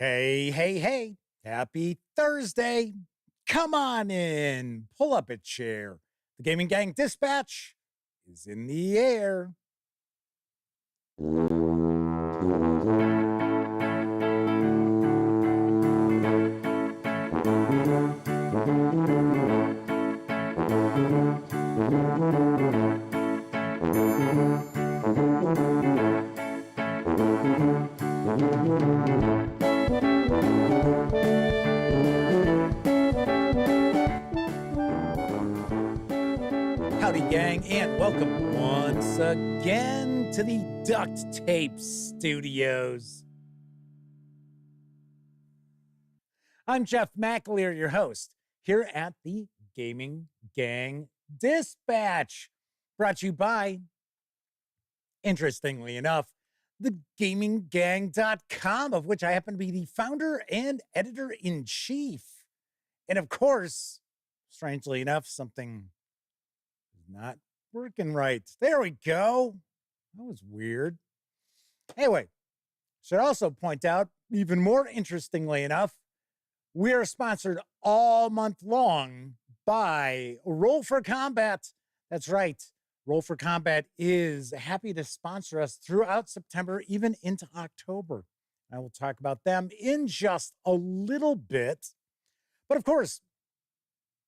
Hey, hey, hey. Happy Thursday. Come on in. Pull up a chair. The Gaming Gang Dispatch is in the air. Howdy, gang, and welcome once again to the Duct Tape Studios. I'm Jeff McAleer, your host, here at the Gaming Gang Dispatch, brought to you by, interestingly enough, thegaminggang.com, of which I happen to be the founder and editor-in-chief. And of course, strangely enough, something is not working right. There we go. That was weird. Anyway, should also point out, even more interestingly enough, we are sponsored all month long by Roll for Combat. That's right. Roll for Combat is happy to sponsor us throughout September, even into October. I will talk about them in just a little bit. But of course,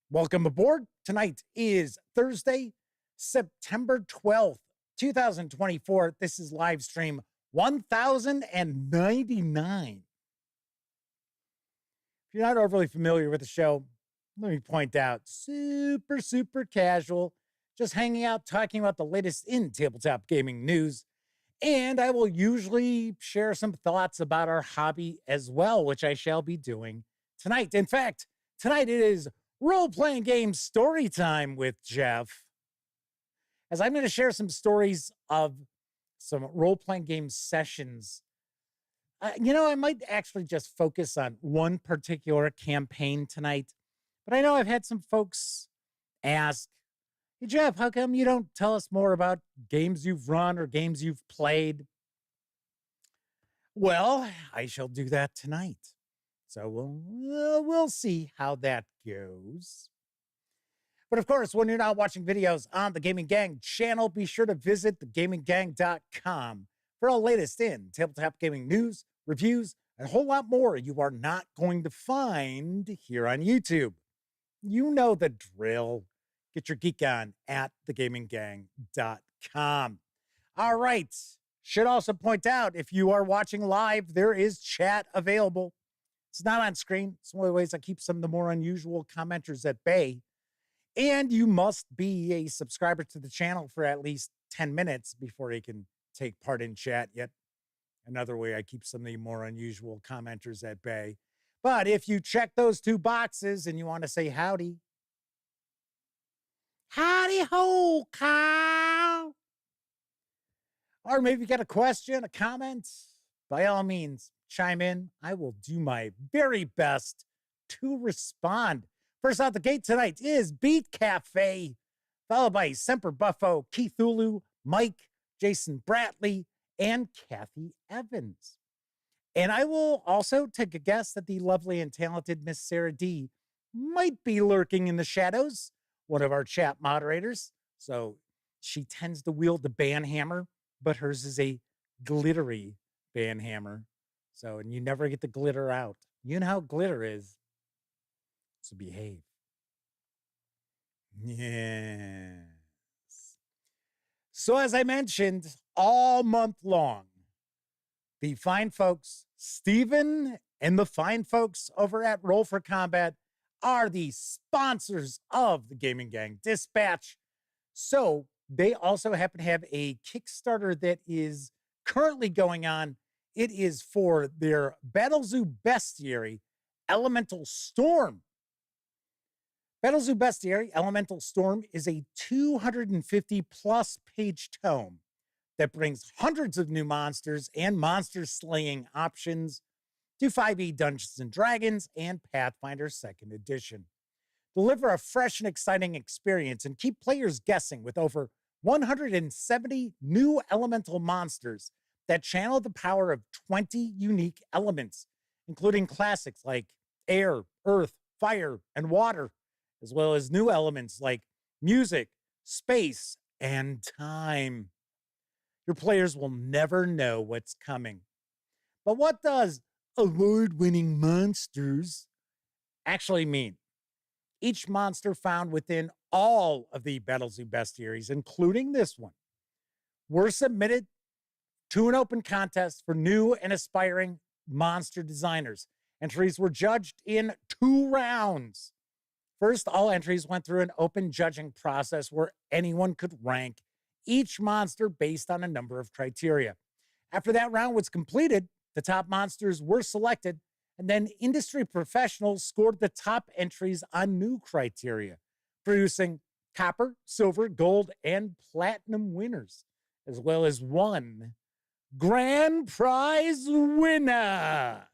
welcome aboard. Tonight is Thursday, September 12th, 2024. This is live stream 1099. If you're not overly familiar with the show, let me point out, super casual, just hanging out, talking about the latest in tabletop gaming news. And I will usually share some thoughts about our hobby as well, which I shall be doing tonight. In fact, tonight it is role-playing game story time with Jeff, as I'm going to share some stories of some role-playing game sessions. I might actually just focus on one particular campaign tonight, but I know I've had some folks ask, hey, Jeff, how come you don't tell us more about games you've run or games you've played? Well, I shall do that tonight. So we'll see how that goes. But of course, when you're not watching videos on the Gaming Gang channel, be sure to visit thegaminggang.com for all latest in tabletop gaming news, reviews, and a whole lot more you are not going to find here on YouTube. You know the drill. Get your geek on at thegaminggang.com. All right. Should also point out, if you are watching live, there is chat available. It's not on screen. It's one of the ways I keep some of the more unusual commenters at bay. And you must be a subscriber to the channel for at least 10 minutes before you can take part in chat. Yet another way I keep some of the more unusual commenters at bay. But if you check those two boxes and you want to say howdy, howdy ho, cow. Or maybe you got a question, a comment, by all means, chime in. I will do my very best to respond. First out the gate tonight is Beat Cafe, followed by Semper Buffo, Keith Ulu, Mike, Jason Bratley, and Kathy Evans. And I will also take a guess that the lovely and talented Miss Sarah D might be lurking in the shadows, one of our chat moderators. So she tends to wield the band hammer, but hers is a glittery band hammer. So, and you never get the glitter out. You know how glitter is. So behave. Yes. So as I mentioned, all month long, the fine folks, Stephen and the fine folks over at Roll for Combat, are the sponsors of the Gaming Gang Dispatch. So they also happen to have a Kickstarter that is currently going on. It is for their Battlezoo Bestiary Elemental Storm. Battlezoo Bestiary Elemental Storm is a 250 plus page tome that brings hundreds of new monsters and monster slaying options to 5e Dungeons and Dragons and Pathfinder 2nd Edition. Deliver a fresh and exciting experience and keep players guessing with over 170 new elemental monsters that channel the power of 20 unique elements, including classics like air, earth, fire, and water, as well as new elements like music, space, and time. Your players will never know what's coming. But what does award winning monsters actually mean? Each monster found within all of the Battlezoo bestiaries, including this one, were submitted to an open contest for new and aspiring monster designers. Entries were judged in 2 rounds. First, all entries went through an open judging process where anyone could rank each monster based on a number of criteria. After that round was completed, the top monsters were selected, and then industry professionals scored the top entries on new criteria, producing copper, silver, gold, and platinum winners, as well as one grand prize winner,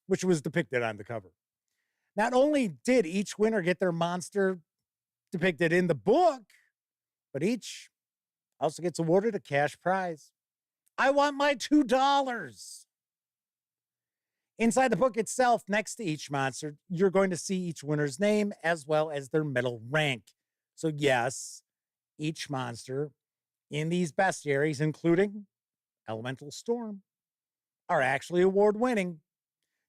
which was depicted on the cover. Not only did each winner get their monster depicted in the book, but each also gets awarded a cash prize. I want my $2. Inside the book itself, next to each monster, you're going to see each winner's name as well as their medal rank. So yes, each monster in these bestiaries, including Elemental Storm, are actually award-winning.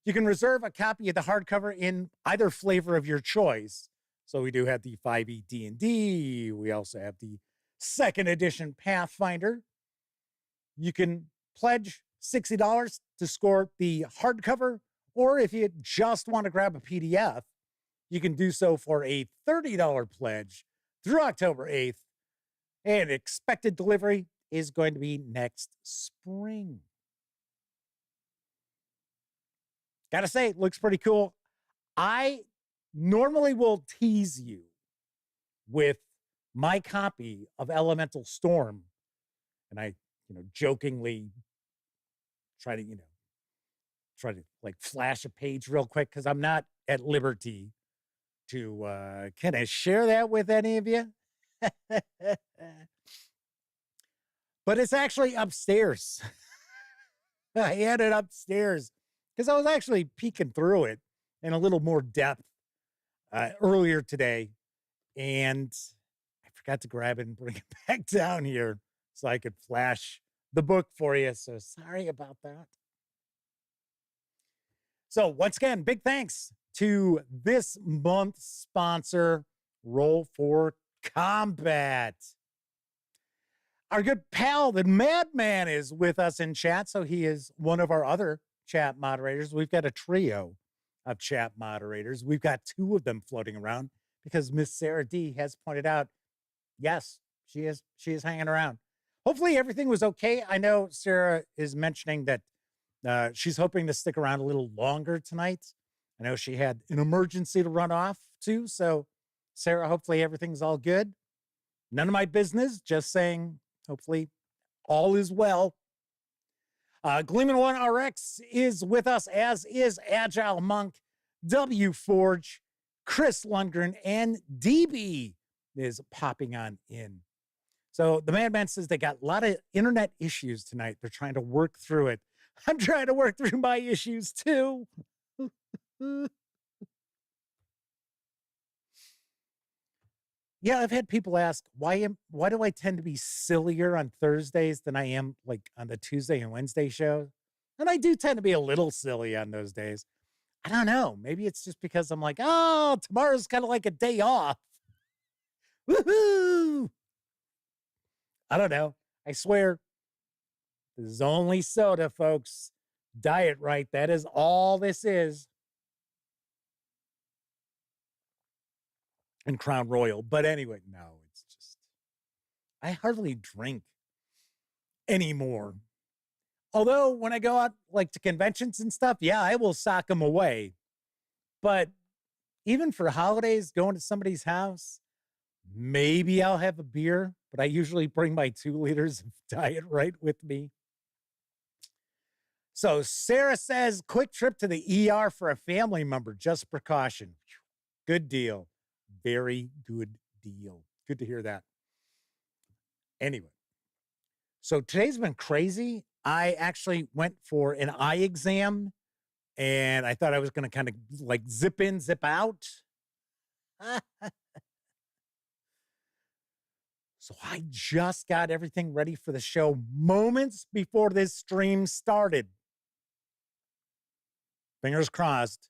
You can reserve a copy of the hardcover in either flavor of your choice. So we do have the 5e D&D. We also have the 2nd edition Pathfinder. You can pledge $60 to score the hardcover, or if you just want to grab a PDF, you can do so for a $30 pledge through October 8th. And expected delivery is going to be next spring. Gotta say, it looks pretty cool. I normally will tease you with my copy of Elemental Storm, and I, jokingly try to like flash a page real quick because I'm not at liberty to can I share that with any of you? But it's actually upstairs. I had it upstairs because I was actually peeking through it in a little more depth earlier today, and I forgot to grab it and bring it back down here so I could flash the book for you. So sorry about that. So once again, big thanks to this month's sponsor, Roll for Combat. Our good pal, the Madman, is with us in chat. So he is one of our other chat moderators. We've got a trio of chat moderators. We've got 2 of them floating around because Miss Sarah D has pointed out, yes, she is hanging around. Hopefully everything was okay. I know Sarah is mentioning that she's hoping to stick around a little longer tonight. I know she had an emergency to run off to. So Sarah, hopefully everything's all good. None of my business, just saying, hopefully all is well. Gleeman 1 RX is with us, as is Agile Monk, W Forge, Chris Lundgren, and DB is popping on in. So the Madman says they got a lot of internet issues tonight. They're trying to work through it. I'm trying to work through my issues too. Yeah, I've had people ask, why do I tend to be sillier on Thursdays than I am like on the Tuesday and Wednesday show? And I do tend to be a little silly on those days. I don't know. Maybe it's just because I'm like, oh, tomorrow's kind of like a day off. Woohoo! I don't know. I swear, this is only soda, folks. Diet right. That is all this is. And Crown Royal. But anyway, no, it's just, I hardly drink anymore. Although when I go out like to conventions and stuff, yeah, I will sock them away. But even for holidays, going to somebody's house, maybe I'll have a beer, but I usually bring my 2 liters of Diet Right with me. So Sarah says, quick trip to the ER for a family member, just precaution. Good deal. Very good deal. Good to hear that. Anyway, so today's been crazy. I actually went for an eye exam and I thought I was going to kind of like zip in, zip out. So I just got everything ready for the show moments before this stream started. Fingers crossed,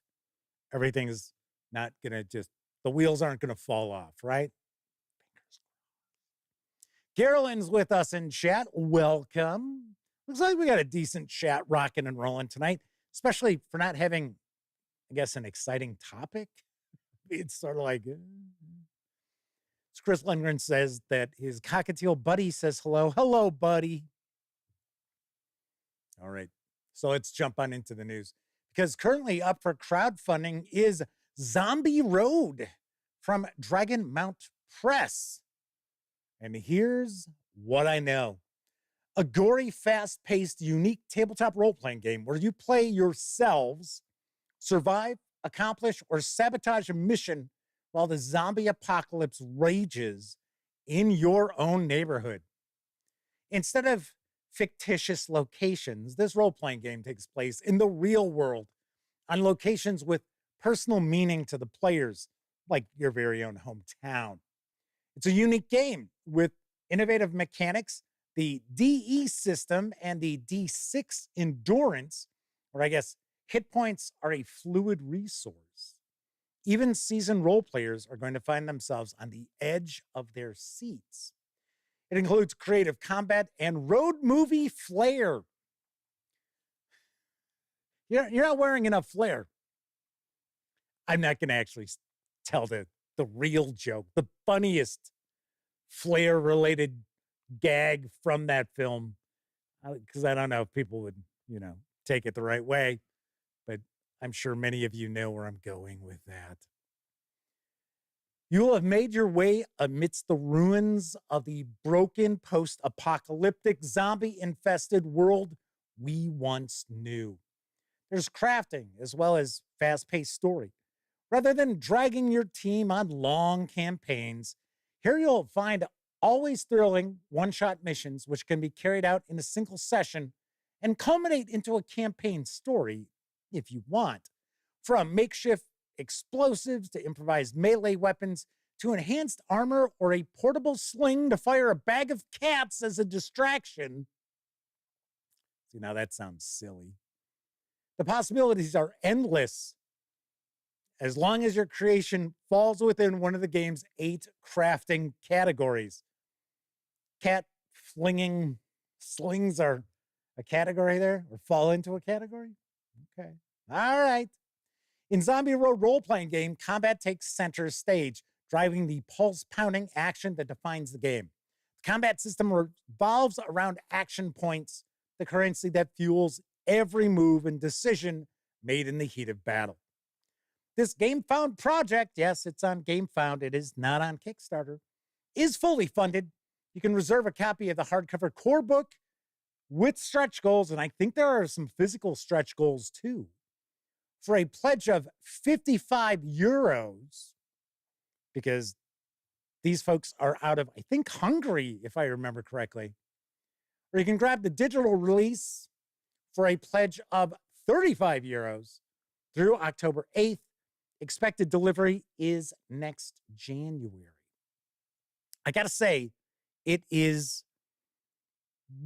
everything's not going to just, the wheels aren't going to fall off, right? Carolyn's with us in chat. Welcome. Looks like we got a decent chat rocking and rolling tonight, especially for not having, I guess, an exciting topic. It's sort of like, Chris Lundgren says that his cockatiel buddy says hello. Hello, buddy. All right. So let's jump on into the news. Because currently up for crowdfunding is Zombie Road from Dragonmount Press. And here's what I know. A gory, fast-paced, unique tabletop role-playing game where you play yourselves, survive, accomplish, or sabotage a mission while the zombie apocalypse rages in your own neighborhood. Instead of fictitious locations, this role-playing game takes place in the real world on locations with personal meaning to the players, like your very own hometown. It's a unique game with innovative mechanics, the DE system, and the D6 endurance, or I guess hit points are a fluid resource. Even seasoned role players are going to find themselves on the edge of their seats. It includes creative combat and road movie flair. You're not wearing enough flair. I'm not going to actually tell the real joke, the funniest flair-related gag from that film, because I don't know if people would, take it the right way, but I'm sure many of you know where I'm going with that. You will have made your way amidst the ruins of the broken post-apocalyptic zombie-infested world we once knew. There's crafting as well as fast-paced story. Rather than dragging your team on long campaigns, here you'll find always thrilling one-shot missions which can be carried out in a single session and culminate into a campaign story if you want. From makeshift explosives to improvised melee weapons to enhanced armor or a portable sling to fire a bag of cats as a distraction. See, now that sounds silly. The possibilities are endless as long as your creation falls within one of the game's 8 crafting categories. Cat flinging slings are a category there, or fall into a category? Okay. All right. In Zombie Road role-playing game, combat takes center stage, driving the pulse-pounding action that defines the game. The combat system revolves around action points, the currency that fuels every move and decision made in the heat of battle. This GameFound project, yes, it's on GameFound, it is not on Kickstarter, is fully funded. You can reserve a copy of the hardcover core book with stretch goals, and I think there are some physical stretch goals too, for a pledge of 55 euros, because these folks are out of, I think, Hungary, if I remember correctly. Or you can grab the digital release for a pledge of 35 euros through October 8th. Expected delivery is next January. I got to say, it is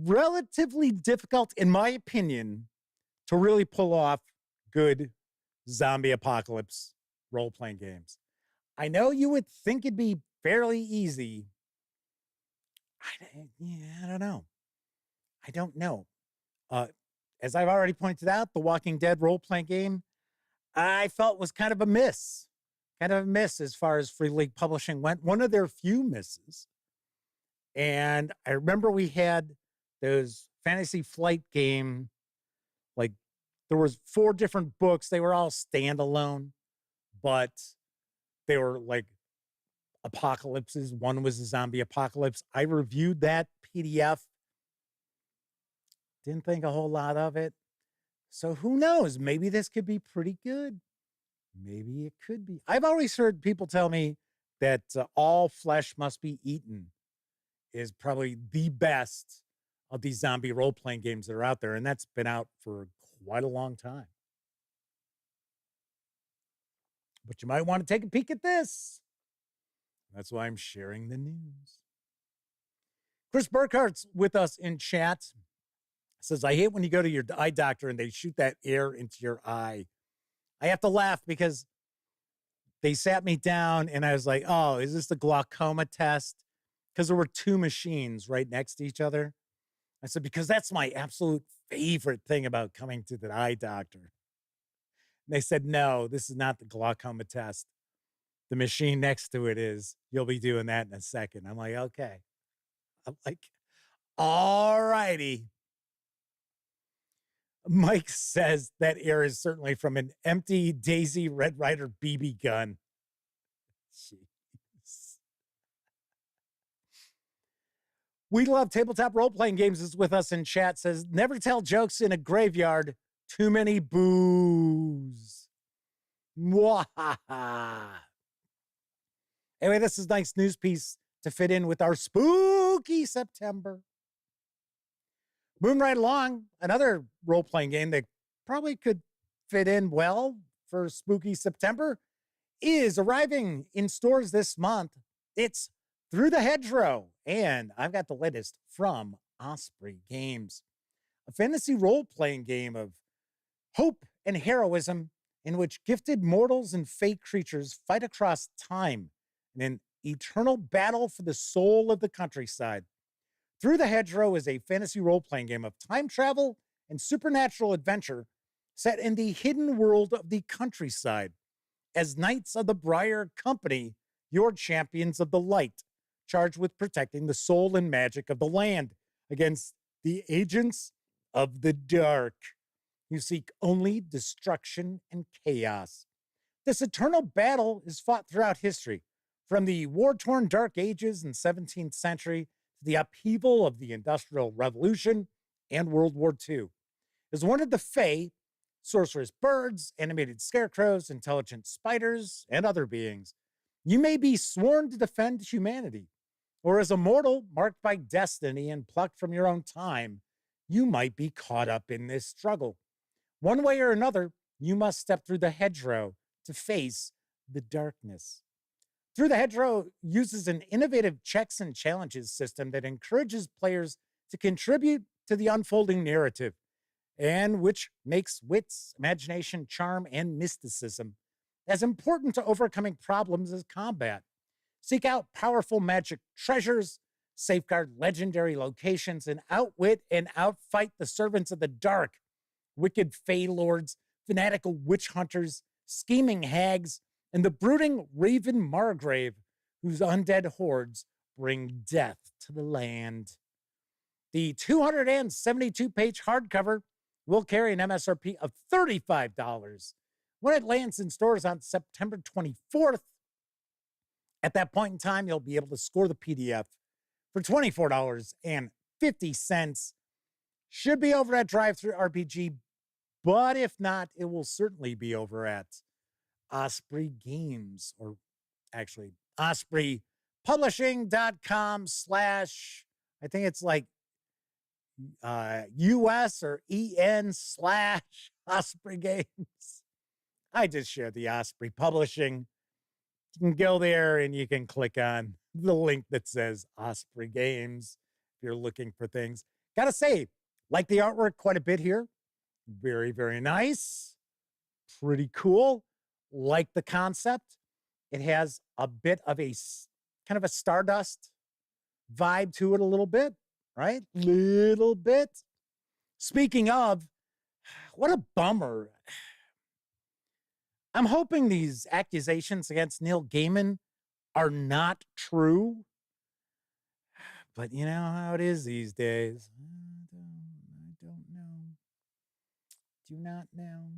relatively difficult, in my opinion, to really pull off good zombie apocalypse role-playing games. I know you would think it'd be fairly easy. I don't know. I don't know. As I've already pointed out, the Walking Dead role-playing game, I felt was kind of a miss. Kind of a miss as far as Free League Publishing went. One of their few misses. And I remember we had those Fantasy Flight game, like there was 4 different books. They were all standalone, but they were like apocalypses. One was a zombie apocalypse. I reviewed that PDF. Didn't think a whole lot of it. So who knows? Maybe this could be pretty good. Maybe it could be. I've always heard people tell me that All Flesh Must Be Eaten is probably the best of these zombie role-playing games that are out there, and that's been out for quite a long time. But you might want to take a peek at this. That's why I'm sharing the news. Chris Burkhart's with us in chat. Says, I hate when you go to your eye doctor and they shoot that air into your eye. I have to laugh because they sat me down and I was like, oh, is this the glaucoma test? Because there were two machines right next to each other. I said, because that's my absolute favorite thing about coming to the eye doctor. And they said, no, this is not the glaucoma test. The machine next to it is. You'll be doing that in a second. I'm like, okay. I'm like, all righty. Mike says that air is certainly from an empty Daisy Red Ryder BB gun. Jeez. We love tabletop role-playing games is with us in chat. Says, never tell jokes in a graveyard. Too many boos. Mwahaha. Anyway, this is a nice news piece to fit in with our spooky September. Moving right along, another role-playing game that probably could fit in well for spooky September is arriving in stores this month. It's Through the Hedgerow, and I've got the latest from Osprey Games, a fantasy role-playing game of hope and heroism in which gifted mortals and fey creatures fight across time in an eternal battle for the soul of the countryside. Through the Hedgerow is a fantasy role-playing game of time travel and supernatural adventure set in the hidden world of the countryside. As Knights of the Briar Company, you're champions of the light, charged with protecting the soul and magic of the land against the agents of the dark. You seek only destruction and chaos. This eternal battle is fought throughout history, from the war-torn Dark Ages in 17th century to the upheaval of the Industrial Revolution and World War II. As one of the Fae, sorcerous birds, animated scarecrows, intelligent spiders, and other beings, you may be sworn to defend humanity, or as a mortal marked by destiny and plucked from your own time, you might be caught up in this struggle. One way or another, you must step through the hedgerow to face the darkness. Through the Hedgerow uses an innovative checks and challenges system that encourages players to contribute to the unfolding narrative, and which makes wits, imagination, charm, and mysticism as important to overcoming problems as combat. Seek out powerful magic treasures, safeguard legendary locations, and outwit and outfight the servants of the dark, wicked fey lords, fanatical witch hunters, scheming hags, and the brooding Raven Margrave, whose undead hordes bring death to the land. The 272-page hardcover will carry an MSRP of $35 when it lands in stores on September 24th. At that point in time, you'll be able to score the PDF for $24.50. Should be over at Drive-Thru RPG, but if not, it will certainly be over at Osprey Games, or actually ospreypublishing.com/ I think it's like US or EN / Osprey Games. I just shared the Osprey Publishing. You can go there and you can click on the link that says Osprey Games if you're looking for things. Gotta say, like the artwork quite a bit here. Very, very nice. Pretty cool. Like the concept. It has a bit of a kind of a Stardust vibe to it a little bit, right? Little bit. Speaking of, what a bummer. I'm hoping these accusations against Neil Gaiman are not true. But you know how it is these days. I don't know. Do not know.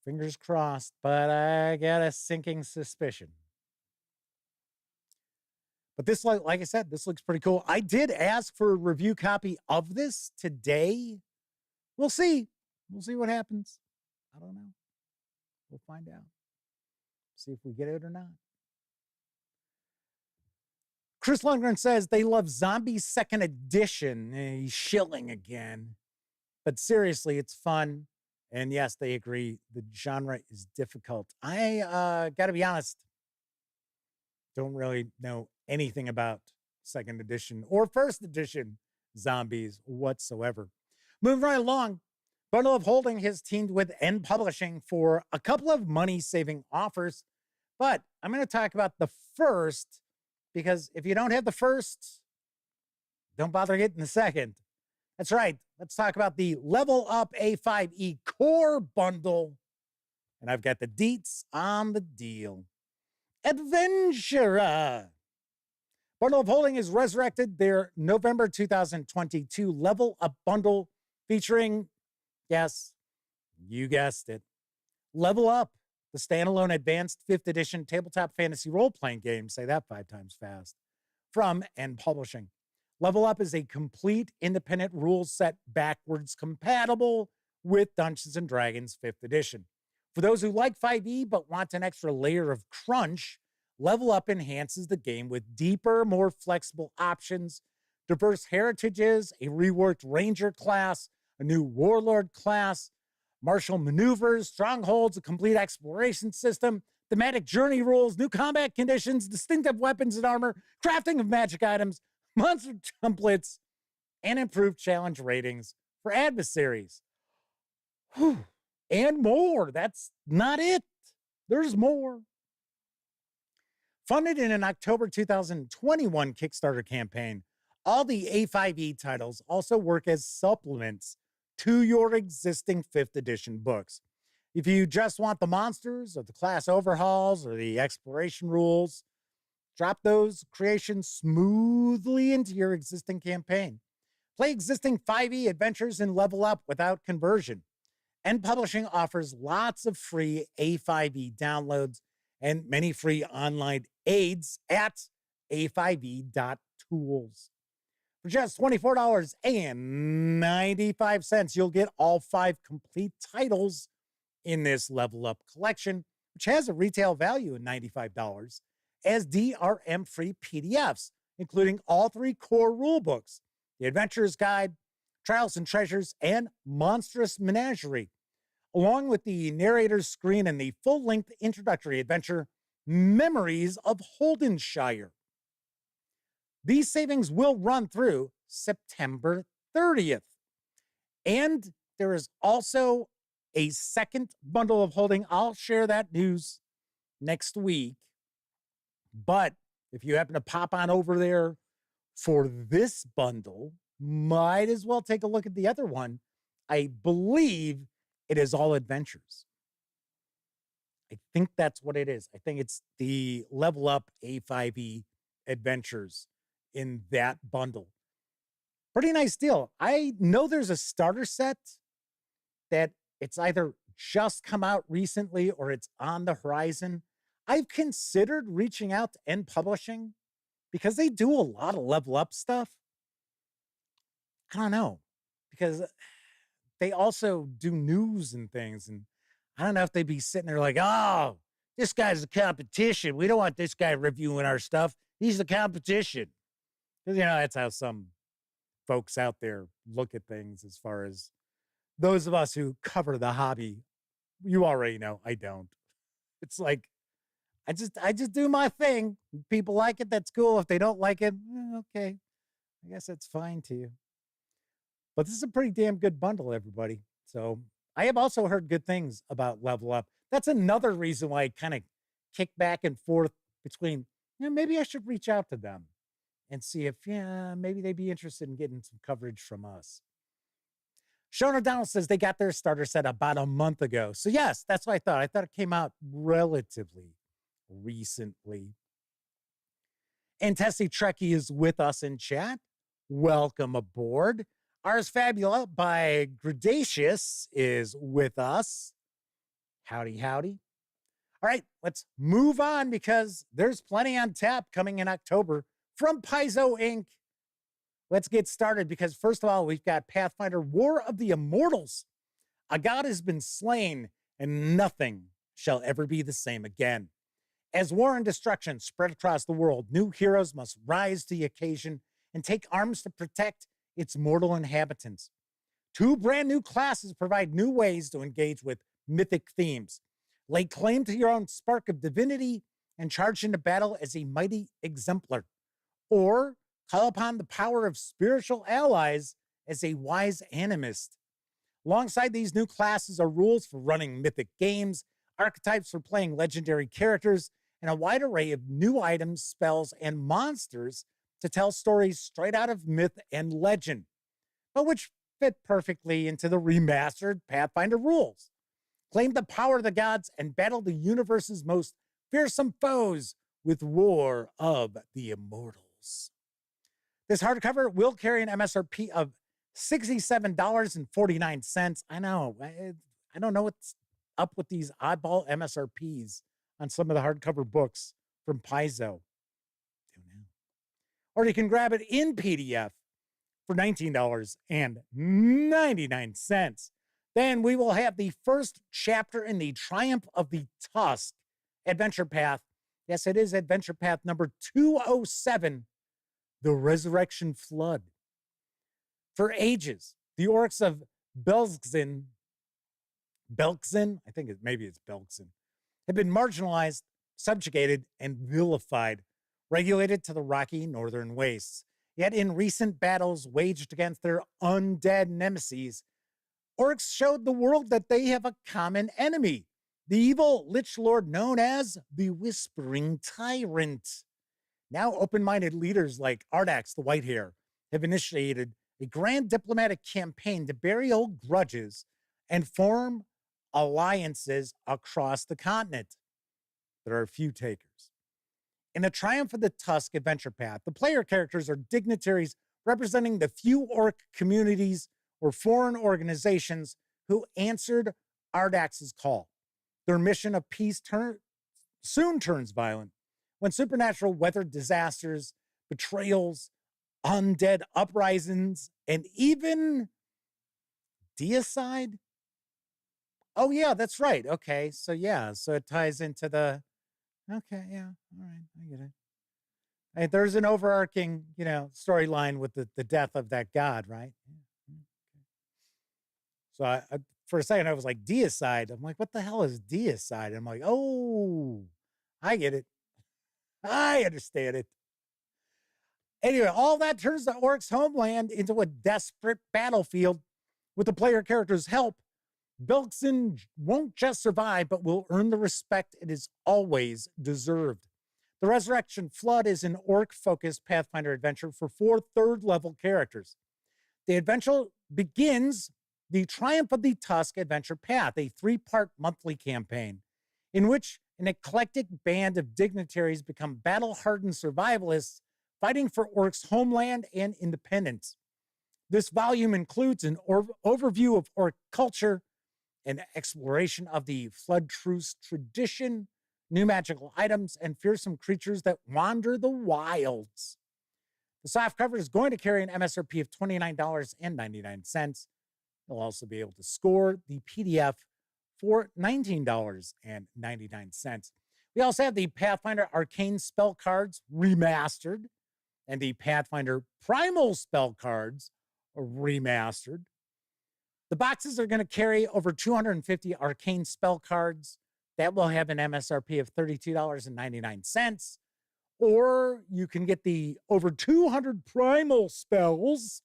Fingers crossed, but I got a sinking suspicion. But this, like I said, this looks pretty cool. I did ask for a review copy of this today. We'll see. We'll see what happens. I don't know. We'll find out. See if we get it or not. Chris Lundgren says they love Zombies Second Edition. He's shilling again. But seriously, it's fun. And yes, they agree. The genre is difficult. I got to be honest, don't really know anything about Second Edition or First Edition zombies whatsoever. Moving right along, Bundle of Holding has teamed with N Publishing for a couple of money-saving offers. But I'm going to talk about the first, because if you don't have the first, don't bother getting the second. That's right. Let's talk about the Level Up A5E Core Bundle. And I've got the deets on the deal. Adventurer. Bundle of Holding has resurrected their November 2022 Level Up Bundle featuring, yes, you guessed it, Level Up, the standalone advanced 5th edition tabletop fantasy role-playing game, say that 5 times fast, from N Publishing. Level Up is a complete independent rules set backwards compatible with Dungeons & Dragons 5th edition. For those who like 5e but want an extra layer of crunch, Level Up enhances the game with deeper, more flexible options, diverse heritages, a reworked ranger class, a new warlord class, martial maneuvers, strongholds, a complete exploration system, thematic journey rules, new combat conditions, distinctive weapons and armor, crafting of magic items, monster templates, and improved challenge ratings for adversaries. Whew. And more. That's not it. There's more. Funded in an October 2021 Kickstarter campaign, all the A5E titles also work as supplements to your existing 5th edition books. If you just want the monsters or the class overhauls or the exploration rules, drop those creations smoothly into your existing campaign. Play existing 5e adventures and level up without conversion. N Publishing offers lots of free A5e downloads and many free online aids at a5e.tools. For just $24.95, you'll get all 5 complete titles in this Level Up collection, which has a retail value of $95, as DRM-free PDFs, including all 3 core rulebooks, the Adventurer's Guide, Trials and Treasures, and Monstrous Menagerie, along with the narrator's screen and the full-length introductory adventure, Memories of Holdenshire. These savings will run through September 30th. And there is also a second Bundle of Holding. I'll share that news next week. But if you happen to pop on over there for this bundle, might as well take a look at the other one. I believe it is all adventures. I think that's what it is. I think it's the Level Up A5E adventures in that bundle. Pretty nice deal. I know there's a starter set that it's either just come out recently or it's on the horizon. I've considered reaching out to N Publishing because they do a lot of Level Up stuff. I don't know, because they also do news and things. And I don't know if they'd be sitting there like, oh, this guy's the competition. We don't want this guy reviewing our stuff. He's the competition. Because, that's how some folks out there look at things as far as those of us who cover the hobby. You already know I don't. It's like, I just do my thing. People like it, that's cool. If they don't like it, okay. I guess that's fine too. But this is a pretty damn good bundle, everybody. So I have also heard good things about Level Up. That's another reason why I kind of kick back and forth between, maybe I should reach out to them and see if, maybe they'd be interested in getting some coverage from us. Sean O'Donnell says they got their starter set about a month ago. So yes, that's what I thought. I thought it came out relatively recently. And Tessie Trekkie is with us in chat. Welcome aboard. Ars Fabula by Gradacious is with us. Howdy, howdy. All right, let's move on because there's plenty on tap coming in October from Paizo Inc. Let's get started because first of all, we've got Pathfinder War of the Immortals. A god has been slain and nothing shall ever be the same again. As war and destruction spread across the world, new heroes must rise to the occasion and take arms to protect its mortal inhabitants. Two brand new classes provide new ways to engage with mythic themes. Lay claim to your own spark of divinity and charge into battle as a mighty exemplar. Or call upon the power of spiritual allies as a wise animist. Alongside these new classes are rules for running mythic games, archetypes for playing legendary characters, and a wide array of new items, spells, and monsters to tell stories straight out of myth and legend, but which fit perfectly into the remastered Pathfinder rules. Claim the power of the gods and battle the universe's most fearsome foes with War of the Immortals. This hardcover will carry an MSRP of $67.49. I know. I don't know what's up with these oddball MSRPs on some of the hardcover books from Paizo. Or you can grab it in PDF for $19.99. Then we will have the first chapter in the Triumph of the Tusk adventure path. Yes, it is adventure path number 207, The Resurrection Flood. For ages, the orcs of Belkzen, I think maybe it's Belkzen, have been marginalized, subjugated, and vilified, regulated to the rocky northern wastes. Yet in recent battles waged against their undead nemesis, orcs showed the world that they have a common enemy, the evil lich lord known as the Whispering Tyrant. Now open-minded leaders like Ardax the Whitehair have initiated a grand diplomatic campaign to bury old grudges and form alliances across the continent. There are few takers. In the Triumph of the Tusk adventure path, the player characters are dignitaries representing the few orc communities or foreign organizations who answered Ardax's call. Their mission of peace soon turns violent when supernatural weather disasters, betrayals, undead uprisings, and even deicide. Oh, yeah, that's right. Okay, so it ties into the... Okay, yeah, all right, I get it. Hey, there's an overarching, storyline with the death of that god, right? So I, for a second, I was like, deicide. I'm like, what the hell is deicide? I'm like, oh, I get it. I understand it. Anyway, all that turns the orcs' homeland into a desperate battlefield. With the player character's help, Belkzen won't just survive, but will earn the respect it has always deserved. The Resurrection Flood is an orc-focused Pathfinder adventure for 4 third-level characters. The adventure begins the Triumph of the Tusk adventure path, a 3-part monthly campaign in which an eclectic band of dignitaries become battle-hardened survivalists fighting for orcs' homeland and independence. This volume includes an overview of orc culture, an exploration of the Flood Truce tradition, new magical items, and fearsome creatures that wander the wilds. The softcover is going to carry an MSRP of $29.99. You'll also be able to score the PDF for $19.99. We also have the Pathfinder Arcane Spell Cards Remastered and the Pathfinder Primal Spell Cards Remastered. The boxes are going to carry over 250 arcane spell cards. That will have an MSRP of $32.99. Or you can get the over 200 primal spells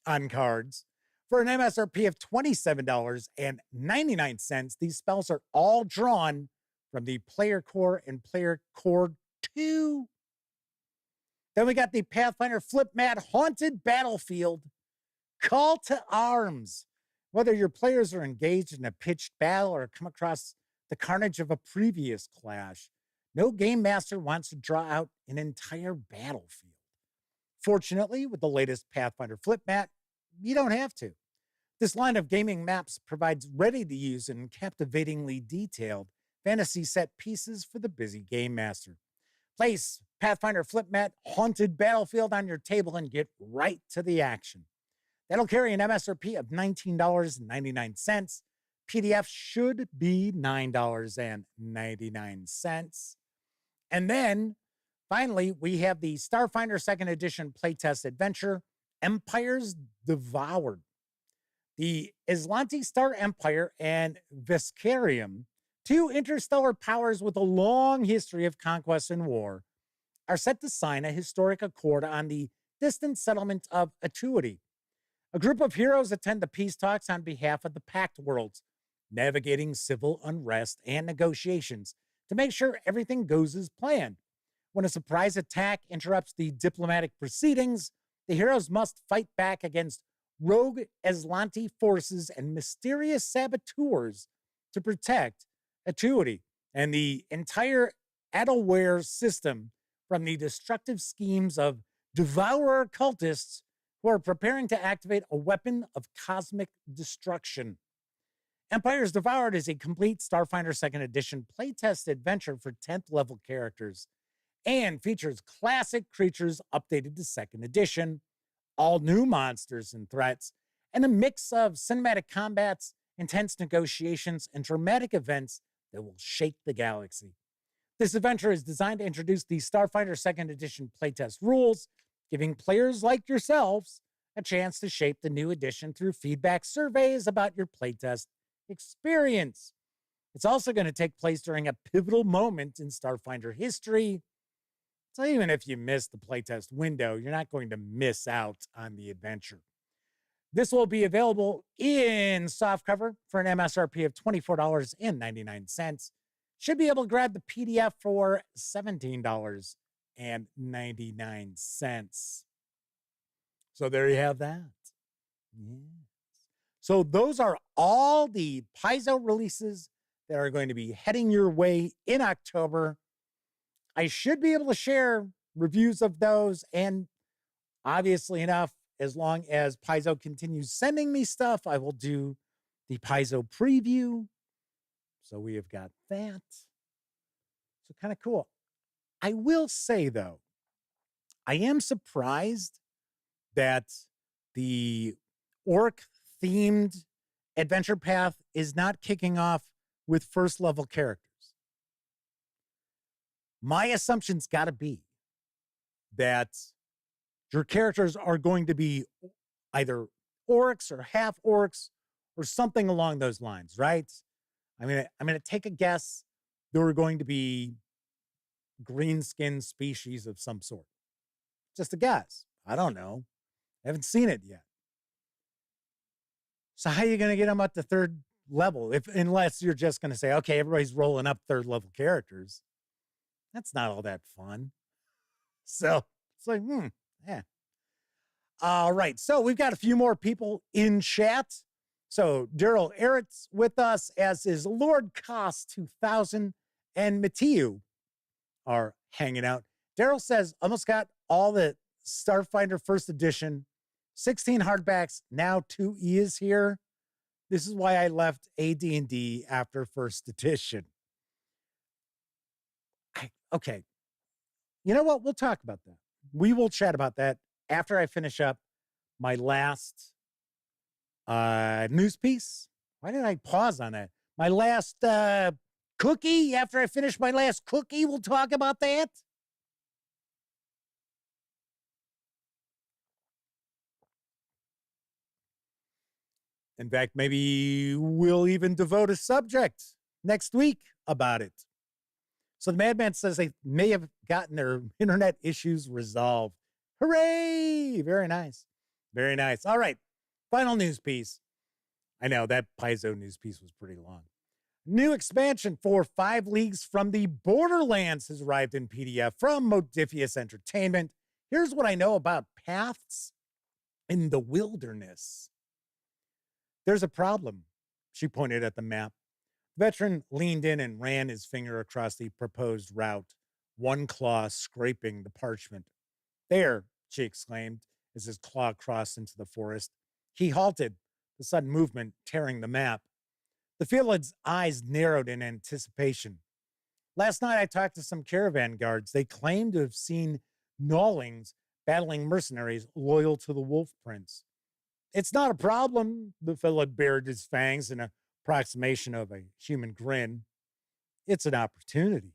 on cards for an MSRP of $27.99. These spells are all drawn from the Player Core and Player Core 2. Then we got the Pathfinder Flip Mat Haunted Battlefield Call to Arms. Whether your players are engaged in a pitched battle or come across the carnage of a previous clash, no game master wants to draw out an entire battlefield. Fortunately, with the latest Pathfinder Flip Mat, you don't have to. This line of gaming maps provides ready-to-use and captivatingly detailed fantasy set pieces for the busy game master. Place Pathfinder Flip Mat Haunted Battlefield on your table and get right to the action. That'll carry an MSRP of $19.99. PDF should be $9.99. And then finally, we have the Starfinder Second Edition Playtest Adventure, Empires Devoured. The Islanti Star Empire and Vescarium, two interstellar powers with a long history of conquest and war, are set to sign a historic accord on the distant settlement of Atuity. A group of heroes attend the peace talks on behalf of the Pact Worlds, navigating civil unrest and negotiations to make sure everything goes as planned. When a surprise attack interrupts the diplomatic proceedings, the heroes must fight back against rogue Aslanti forces and mysterious saboteurs to protect Atuity and the entire Adalware system from the destructive schemes of devourer cultists who are preparing to activate a weapon of cosmic destruction. Empires Devoured is a complete Starfinder 2nd Edition playtest adventure for 10th level characters and features classic creatures updated to 2nd Edition, all new monsters and threats, and a mix of cinematic combats, intense negotiations, and dramatic events that will shake the galaxy. This adventure is designed to introduce the Starfinder 2nd Edition playtest rules, giving players like yourselves a chance to shape the new edition through feedback surveys about your playtest experience. It's also going to take place during a pivotal moment in Starfinder history. So even if you miss the playtest window, you're not going to miss out on the adventure. This will be available in softcover for an MSRP of $24.99. Should be able to grab the PDF for $17.99. So there you have that. Yes. So those are all the Paizo releases that are going to be heading your way in October. I should be able to share reviews of those, and obviously enough, as long as Paizo continues sending me stuff, I will do the Paizo preview. So we have got that. So kind of cool. I will say, though, I am surprised that the orc-themed adventure path is not kicking off with first-level characters. My assumption's got to be that your characters are going to be either orcs or half orcs or something along those lines, right? I'm gonna take a guess. They're going to be green-skinned species of some sort. Just a guess. I don't know. I haven't seen it yet. So how are you going to get them up to third level? Unless you're just going to say, okay, everybody's rolling up third level characters. That's not all that fun. So it's like, yeah. All right. So we've got a few more people in chat. So Daryl Eretz with us, as is Lord Cost 2000 and Mattiu are hanging out. Daryl says, almost got all the Starfinder first edition, 16 hardbacks, now 2E is here. This is why I left AD&D after first edition. Okay. You know what? We'll talk about that. We will chat about that after I finish up my last news piece. Why did I pause on that? My last cookie. After I finish my last cookie, we'll talk about that. In fact, maybe we'll even devote a subject next week about it. So the Madman says they may have gotten their internet issues resolved. Hooray! Very nice. Very nice. All right. Final news piece. I know that Paizo news piece was pretty long. New expansion for 5 Leagues from the Borderlands has arrived in PDF from Modiphius Entertainment. Here's what I know about paths in the wilderness. There's a problem. She pointed at the map. The veteran leaned in and ran his finger across the proposed route, one claw scraping the parchment. There, she exclaimed, as his claw crossed into the forest. He halted, the sudden movement tearing the map. The field's eyes narrowed in anticipation. Last night, I talked to some caravan guards. They claimed to have seen Gnawlings battling mercenaries loyal to the Wolf Prince. It's not a problem. The fellow bared his fangs in a approximation of a human grin. It's an opportunity.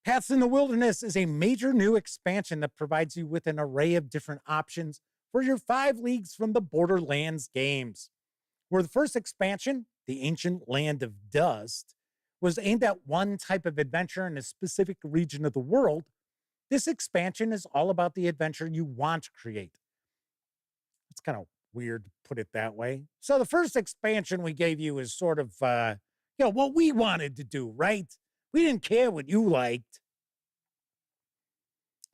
Paths in the Wilderness is a major new expansion that provides you with an array of different options for your 5 leagues from the Borderlands games. Where the first expansion, The Ancient Land of Dust, was aimed at one type of adventure in a specific region of the world, this expansion is all about the adventure you want to create. It's kind of weird to put it that way. So the first expansion we gave you is sort of, what we wanted to do, right? We didn't care what you liked,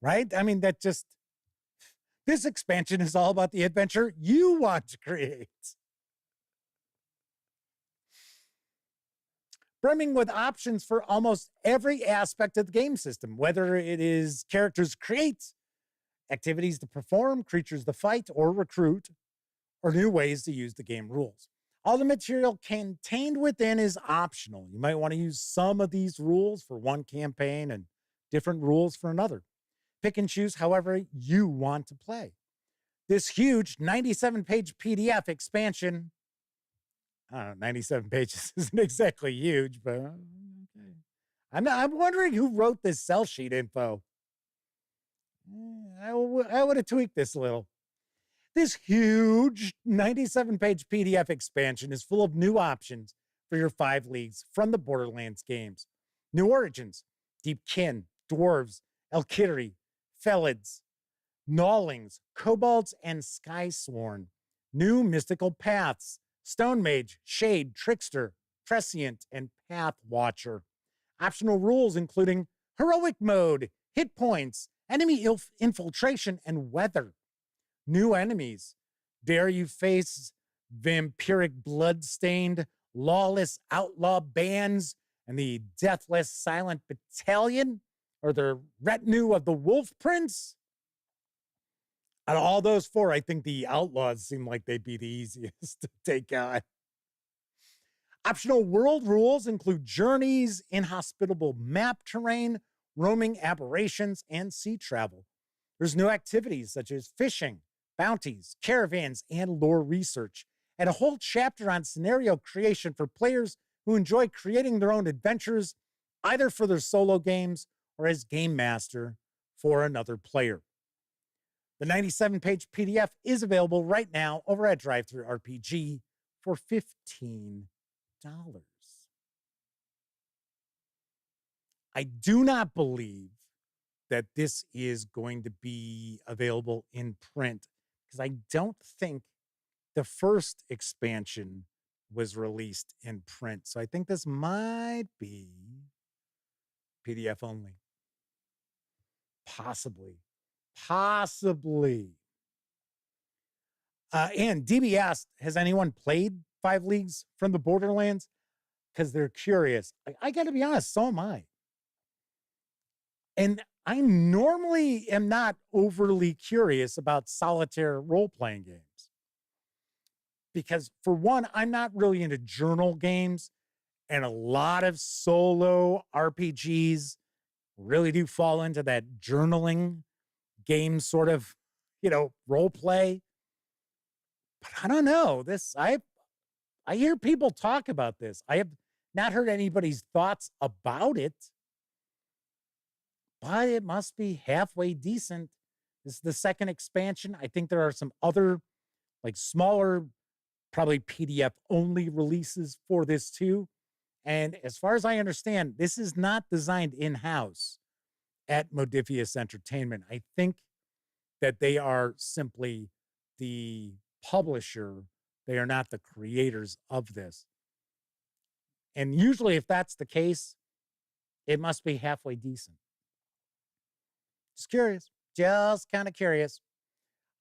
right? I mean, this expansion is all about the adventure you want to create. Brimming with options for almost every aspect of the game system, whether it is characters to create, activities to perform, creatures to fight or recruit, or new ways to use the game rules. All the material contained within is optional. You might want to use some of these rules for one campaign and different rules for another. Pick and choose however you want to play. This huge 97-page PDF expansion, I don't know, 97 pages isn't exactly huge, but okay. I'm wondering who wrote this sell sheet info. I would have tweaked this a little. This huge 97-page PDF expansion is full of new options for your 5 leagues from the Borderlands games. New origins, Deep Kin, Dwarves, Elkidri, Felids, Gnawlings, Kobolds, and Skysworn. New mystical paths, Stone Mage, Shade, Trickster, Prescient, and Path Watcher. Optional rules including Heroic Mode, Hit Points, Enemy Infiltration, and Weather. New enemies. Dare you face vampiric blood-stained, lawless outlaw bands and the deathless silent battalion? Or the retinue of the Wolf Prince? Out of all those 4, I think the outlaws seem like they'd be the easiest to take on. Optional world rules include journeys, inhospitable map terrain, roaming aberrations, and sea travel. There's new activities such as fishing, bounties, caravans, and lore research, and a whole chapter on scenario creation for players who enjoy creating their own adventures, either for their solo games or as game master for another player. The 97-page PDF is available right now over at DriveThruRPG for $15. I do not believe that this is going to be available in print because I don't think the first expansion was released in print. So I think this might be PDF only. Possibly. And DB asked, has anyone played 5 Leagues from the Borderlands? Because they're curious. I got to be honest, so am I. And I normally am not overly curious about solitaire role-playing games. Because for one, I'm not really into journal games. And a lot of solo RPGs really do fall into that journaling game sort of, role play. But I don't know. I hear people talk about this. I have not heard anybody's thoughts about it. But it must be halfway decent. This is the second expansion. I think there are some other, smaller, probably PDF only releases for this too. And as far as I understand, this is not designed in-house at Modiphius Entertainment. I think that they are simply the publisher. They are not the creators of this. And usually if that's the case, it must be halfway decent. Just curious. Just kind of curious.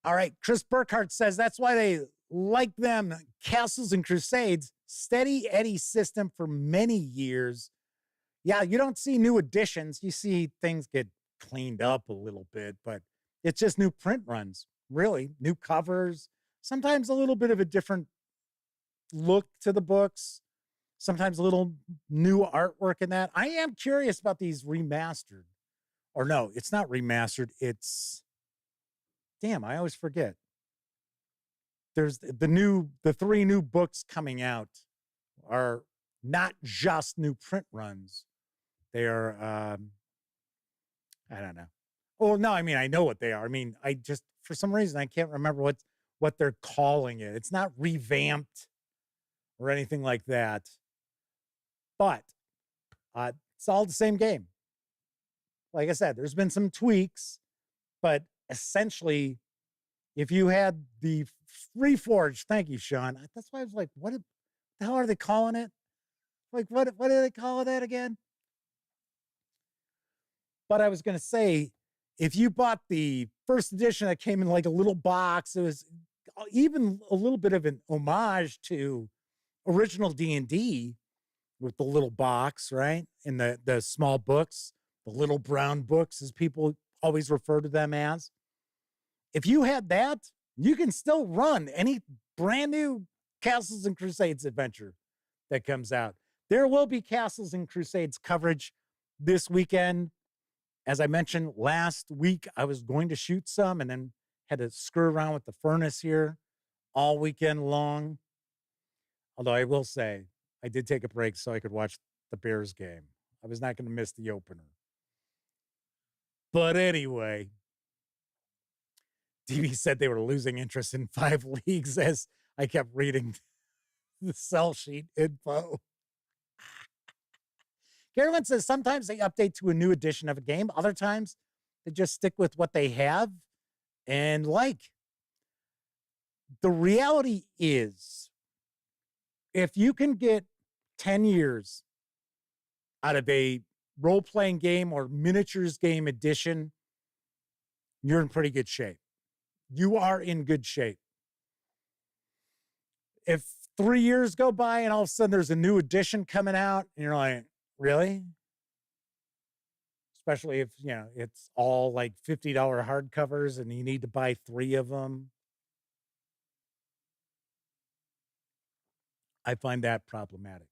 All right. Chris Burkhart says that's why they like them Castles and Crusades. Steady Eddie system for many years. Yeah, you don't see new additions. You see things get cleaned up a little bit, but it's just new print runs, really. New covers. Sometimes a little bit of a different look to the books. Sometimes a little new artwork in that. I am curious about these remastered. Or no, it's not remastered. It's, damn, I always forget. there's the 3 new books coming out are not just new print runs. They are, I don't know. Oh, no, I mean, I know what they are. I mean, I just, for some reason, I can't remember what they're calling it. It's not revamped or anything like that. But it's all the same game. Like I said, there's been some tweaks, but essentially, if you had the Reforged, thank you, Sean. That's why I was like, what the hell are they calling it? Like, what do they call that again? But I was going to say, if you bought the first edition that came in like a little box, it was even a little bit of an homage to original D&D with the little box, right? And the small books, the little brown books, as people always refer to them as. If you had that, you can still run any brand new Castles and Crusades adventure that comes out. There will be Castles and Crusades coverage this weekend. As I mentioned last week, I was going to shoot some and then had to screw around with the furnace here all weekend long. Although I will say, I did take a break so I could watch the Bears game. I was not going to miss the opener. But anyway, DB said they were losing interest in 5 leagues as I kept reading the sell sheet info. Carolyn says sometimes they update to a new edition of a game. Other times they just stick with what they have and like. The reality is, if you can get 10 years out of a role-playing game or miniatures game edition, you're in pretty good shape. You are in good shape. If 3 years go by and all of a sudden there's a new edition coming out and you're like, really? Especially if, it's all like $50 hardcovers and you need to buy 3 of them. I find that problematic.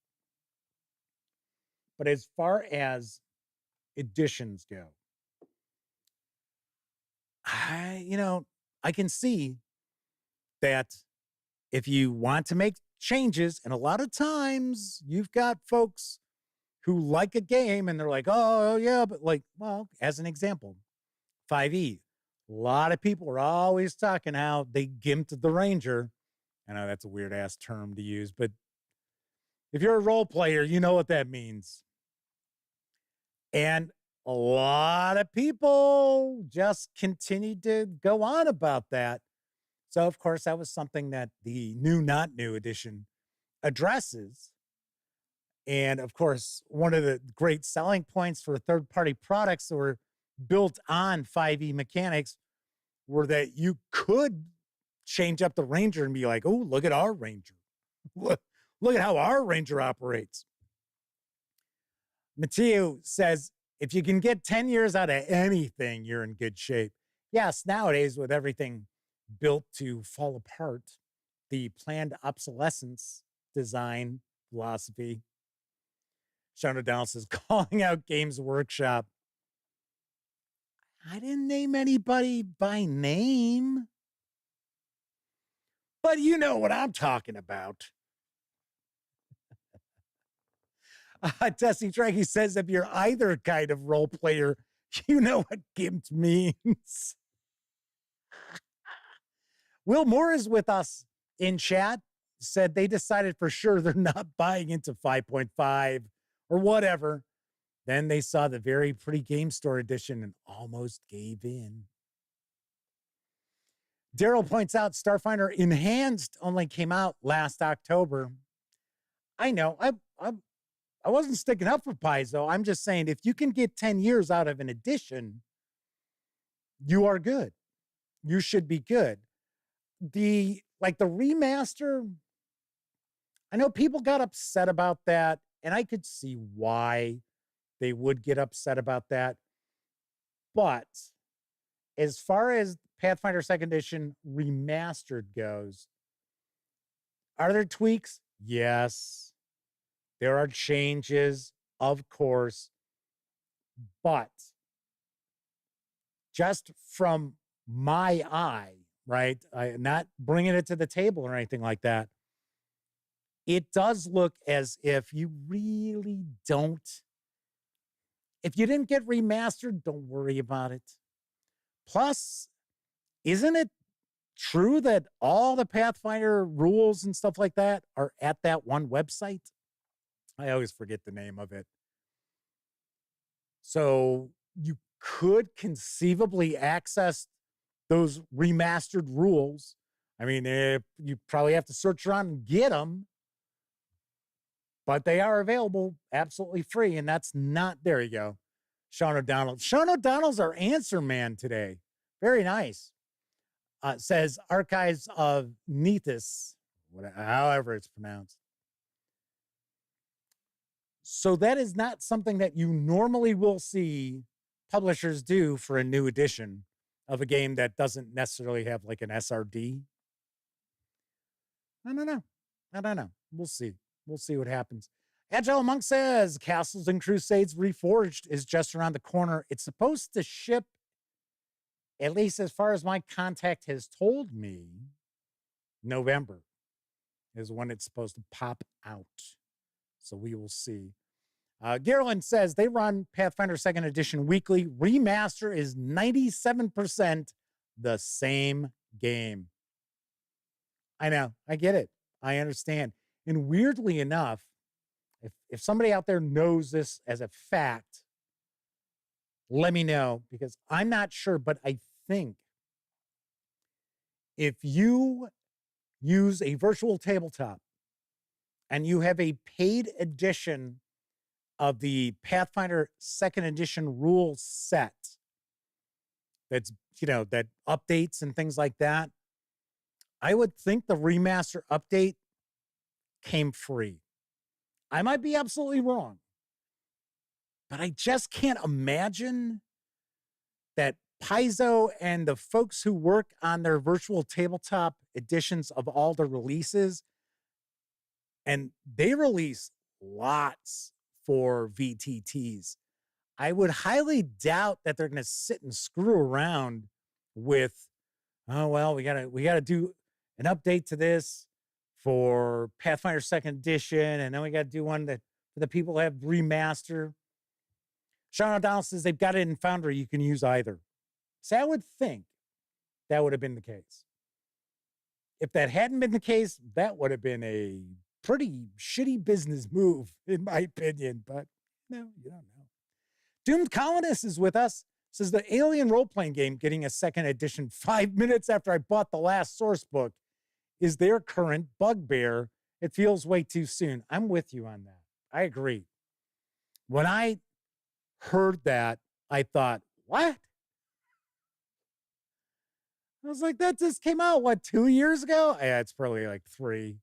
But as far as editions go, I can see that if you want to make changes, and a lot of times you've got folks who like a game and they're like, oh, yeah, but as an example, 5e, a lot of people are always talking how they gimped the Ranger. I know that's a weird ass term to use, but if you're a role player, you know what that means. And a lot of people just continued to go on about that. So, of course, that was something that the new, not new edition addresses. And, of course, one of the great selling points for third-party products that were built on 5e mechanics were that you could change up the Ranger and be like, oh, look at our Ranger. Look at how our Ranger operates. Mateo says, if you can get 10 years out of anything, you're in good shape. Yes, nowadays with everything built to fall apart, the planned obsolescence design philosophy. Sean O'Donnell says, calling out Games Workshop. I didn't name anybody by name. But you know what I'm talking about. Tessie Trekkie says, if you're either kind of role player, you know what gimped means. Will Moore is with us in chat, said they decided for sure they're not buying into 5.5 or whatever. Then they saw the very pretty game store edition and almost gave in. Daryl points out Starfinder Enhanced only came out last October. I know. I wasn't sticking up for Paizo. I'm just saying if you can get 10 years out of an edition, you are good. You should be good. The remaster, I know people got upset about that, and I could see why they would get upset about that. But as far as Pathfinder 2nd Edition Remastered goes, are there tweaks? Yes. There are changes, of course. But just from my eye, right? Not bringing it to the table or anything like that. It does look as if you really don't. If you didn't get remastered, don't worry about it. Plus, isn't it true that all the Pathfinder rules and stuff like that are at that one website? I always forget the name of it. So you could conceivably access those remastered rules. I mean, you probably have to search around and get them, but they are available absolutely free. And that's not, there you go. Sean O'Donnell. Sean O'Donnell's our answer man today. Very nice. Says Archives of Nethys, however it's pronounced. So that is not something that you normally will see publishers do for a new edition of a game that doesn't necessarily have like an SRD. I don't know. We'll see. We'll see what happens. Agile Monk says Castles and Crusades Reforged is just around the corner. It's supposed to ship, at least as far as my contact has told me, November is when it's supposed to pop out. So we will see. Garland says they run Pathfinder 2nd Edition weekly. Remaster is 97% the same game. I know. I get it. I understand. And weirdly enough, if somebody out there knows this as a fact, let me know, because I'm not sure, but I think if you use a virtual tabletop and you have a paid edition of the Pathfinder 2nd Edition rules set that's, that updates and things like that, I would think the remaster update came free. I might be absolutely wrong, but I just can't imagine that Paizo and the folks who work on their virtual tabletop editions of all the releases, and they release lots for VTTs. I would highly doubt that they're going to sit and screw around with, oh, well, we gotta do an update to this for Pathfinder 2nd Edition, and then we got to do one that for the people who have remaster. Sean O'Donnell says they've got it in Foundry. You can use either. So I would think that would have been the case. If that hadn't been the case, that would have been a pretty shitty business move, in my opinion. But no, you don't know. Doomed Colonist is with us. Says the Alien role-playing game getting a 2nd edition 5 minutes after I bought the last source book is their current bugbear. It feels way too soon. I'm with you on that. I agree. When I heard that, I thought, what? I was like, that just came out, 2 years ago? Yeah, it's probably like 3.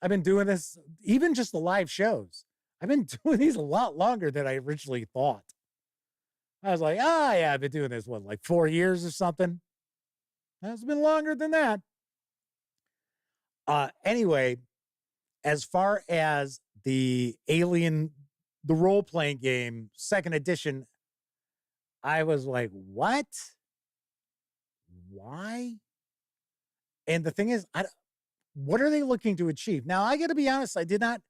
I've been doing this, even just the live shows. I've been doing these a lot longer than I originally thought. I was like, yeah, I've been doing this, 4 years or something? It's been longer than that. Anyway, as far as the Alien, the role-playing game, 2nd edition, I was like, what? Why? And the thing is, what are they looking to achieve? Now, I got to be honest, I did not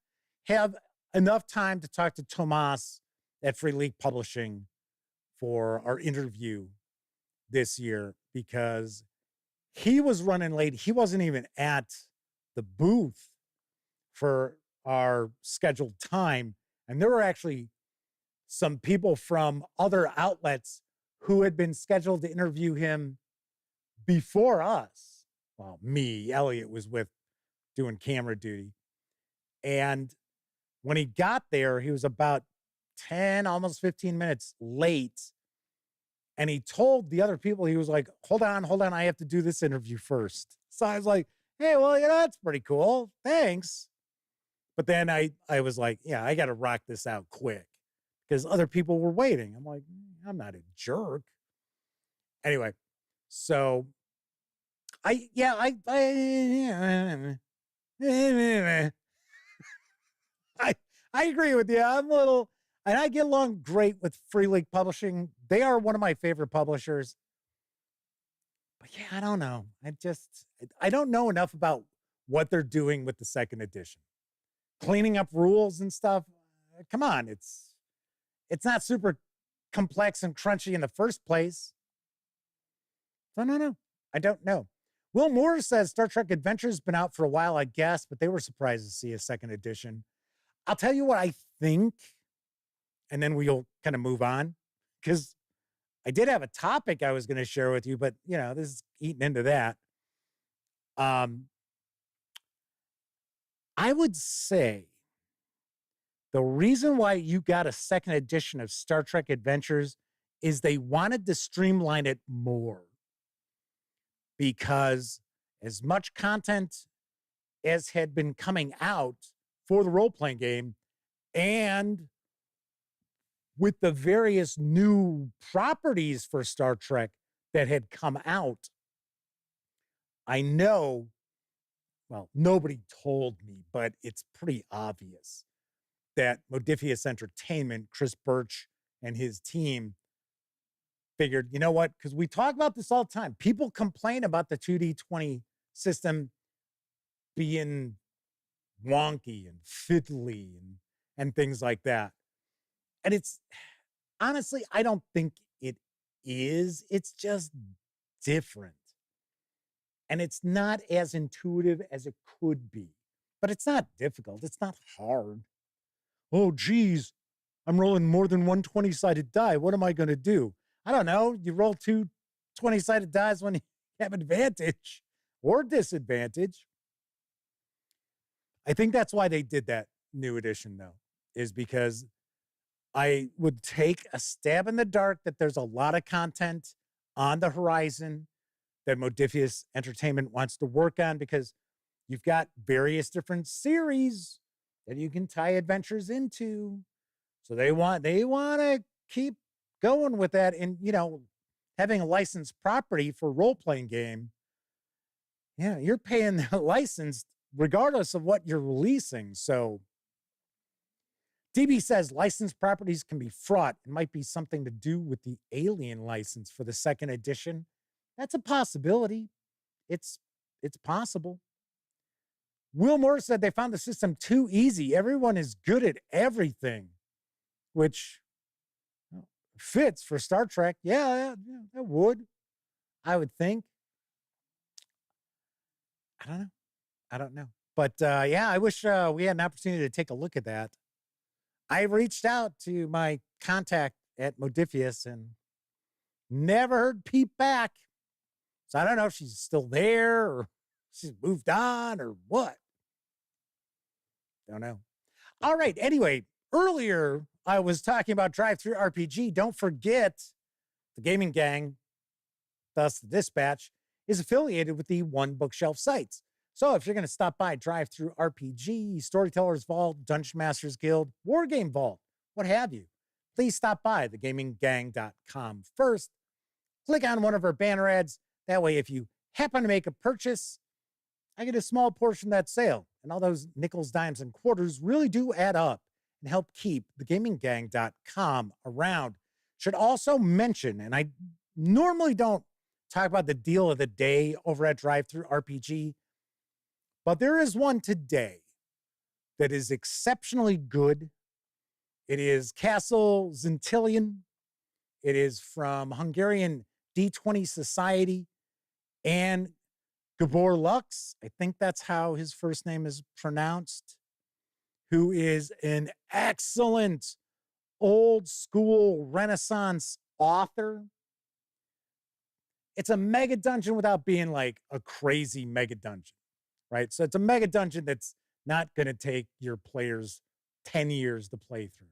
have enough time to talk to Tomas at Free League Publishing for our interview this year because he was running late. He wasn't even at the booth for our scheduled time. And there were actually some people from other outlets who had been scheduled to interview him before us. Well, me, Elliot was with doing camera duty. And when he got there, he was about 10, almost 15 minutes late. And he told the other people, he was like, hold on, I have to do this interview first. So I was like, hey, well, that's pretty cool. Thanks. But then I was like, yeah, I got to rock this out quick because other people were waiting. I'm like, I'm not a jerk. Anyway, so I agree with you. I'm a little, and I get along great with Free League Publishing. They are one of my favorite publishers. Yeah, I don't know. I don't know enough about what they're doing with the second edition. Cleaning up rules and stuff. Come on, it's not super complex and crunchy in the first place. So no. I don't know. Will Moore says Star Trek Adventure's been out for a while, I guess, but they were surprised to see a second edition. I'll tell you what I think, and then we'll kind of move on, because I did have a topic I was going to share with you, but this is eating into that. I would say the reason why you got a second edition of Star Trek Adventures is they wanted to streamline it more, because as much content as had been coming out for the role-playing game, and with the various new properties for Star Trek that had come out, I know, well, nobody told me, but it's pretty obvious that Modiphius Entertainment, Chris Birch and his team figured, you know what? Because we talk about this all the time. People complain about the 2D20 system being wonky and fiddly and things like that. And it's honestly, I don't think it is. It's just different. And it's not as intuitive as it could be. But it's not difficult. It's not hard. Oh, geez, I'm rolling more than one 20-sided die. What am I going to do? I don't know. You roll two 20-sided dice when you have advantage or disadvantage. I think that's why they did that new edition, though, is because I would take a stab in the dark that there's a lot of content on the horizon that Modiphius Entertainment wants to work on, because you've got various different series that you can tie adventures into. So they want to keep going with that, and having a licensed property for a role-playing game. Yeah, you're paying the license regardless of what you're releasing. So DB says licensed properties can be fraught. It might be something to do with the Alien license for the second edition. That's a possibility. It's possible. Will Moore said they found the system too easy. Everyone is good at everything, which fits for Star Trek. Yeah, that would. I would think. I don't know. But yeah, I wish we had an opportunity to take a look at that. I reached out to my contact at Modiphius and never heard peep back. So I don't know if she's still there or she's moved on or what. Don't know. All right. Anyway, earlier I was talking about Drive-Thru RPG. Don't forget, the Gaming Gang, thus the Dispatch, is affiliated with the One Bookshelf sites. So if you're going to stop by Drive-Thru RPG, Storytellers Vault, Dungeon Masters Guild, Wargame Vault, what have you, please stop by thegaminggang.com first. Click on one of our banner ads. That way, if you happen to make a purchase, I get a small portion of that sale. And all those nickels, dimes, and quarters really do add up and help keep thegaminggang.com around. Should also mention, and I normally don't talk about the deal of the day over at Drive-Thru RPG, but there is one today that is exceptionally good. It is Castle Zintilian. It is from Hungarian D20 Society and Gabor Lux, I think that's how his first name is pronounced, who is an excellent old school Renaissance author. It's a mega dungeon without being like a crazy mega dungeon, right? So it's a mega dungeon that's not going to take your players 10 years to play through.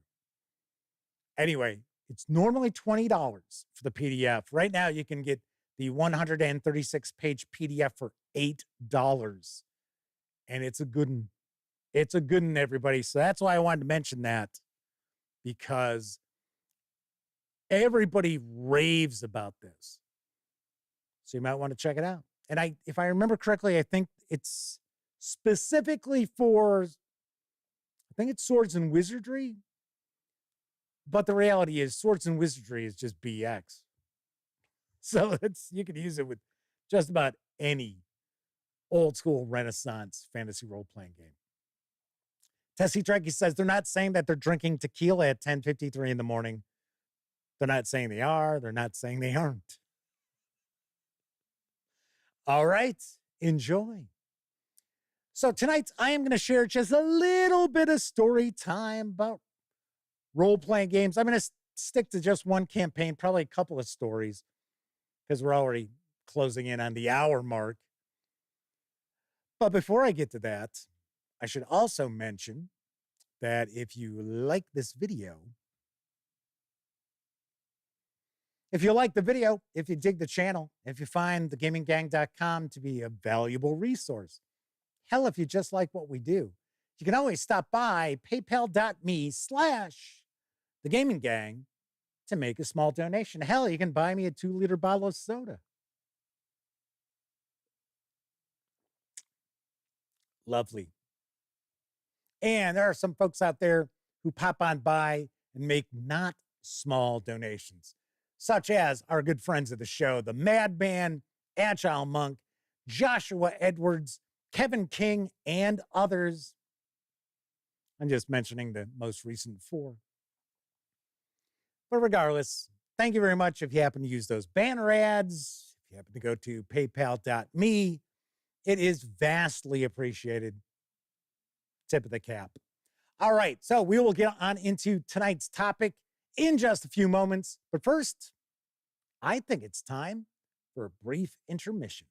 Anyway, it's normally $20 for the PDF. Right now, you can get the 136-page PDF for $8. And it's a good one. It's a good one, everybody. So that's why I wanted to mention that, because everybody raves about this. So you might want to check it out. And if I remember correctly, I think it's specifically for, I think it's Swords and Wizardry. But the reality is Swords and Wizardry is just BX. So you can use it with just about any old school Renaissance fantasy role-playing game. Tessie Trekkie says they're not saying that they're drinking tequila at 10:53 in the morning. They're not saying they are. They're not saying they aren't. All right, enjoy. So tonight I am going to share just a little bit of story time about role-playing games. I'm going to stick to just one campaign, probably a couple of stories, because we're already closing in on the hour mark. But before I get to that, I should also mention that if you like this video, if you like the video, if you dig the channel, if you find thegaminggang.com to be a valuable resource, hell, if you just like what we do, you can always stop by paypal.me/thegaminggang to make a small donation. Hell, you can buy me a 2-liter bottle of soda. Lovely. And there are some folks out there who pop on by and make not small donations, such as our good friends of the show, the Madman, Agile Monk, Joshua Edwards, Kevin King, and others. I'm just mentioning the most recent 4. But regardless, thank you very much if you happen to use those banner ads. If you happen to go to paypal.me, it is vastly appreciated. Tip of the cap. All right, so we will get on into tonight's topic in just a few moments. But first, I think it's time for a brief intermission.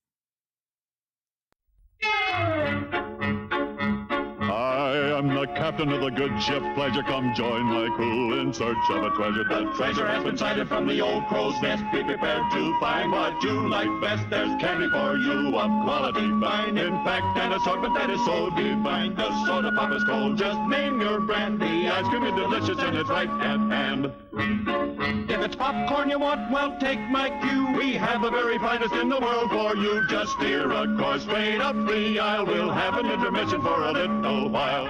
I am the captain of the good ship Pleasure. Come join my crew in search of a treasure. The treasure has been sighted from the old crow's nest. Be prepared to find what you like best. There's candy for you of quality fine. In fact, an assortment that is so divine. The soda pop is cold, just name your brand. The ice cream is delicious and it's right at hand. If it's popcorn you want, well, take my cue. We have the very finest in the world for you. Just steer a course straight up the aisle. We'll have an intermission for a little while.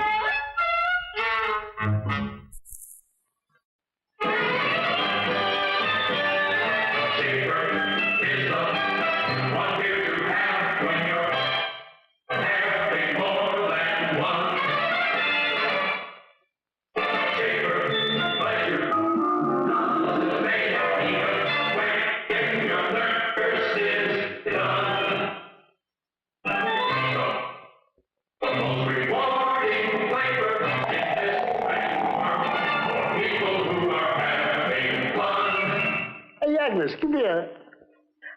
Come here.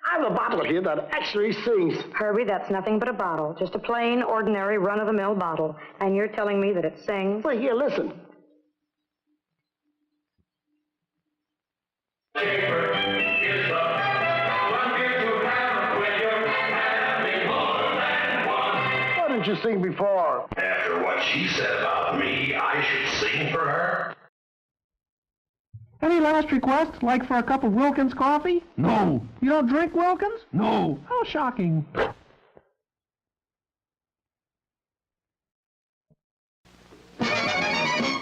I have a bottle here that actually sings. Herbie, that's nothing but a bottle. Just a plain, ordinary, run-of-the-mill bottle. And you're telling me that it sings? Well, here, listen. Why didn't you sing before? After what she said about me, I should sing for her? Any last requests, like for a cup of Wilkins coffee? No. You don't drink Wilkins? No. How shocking.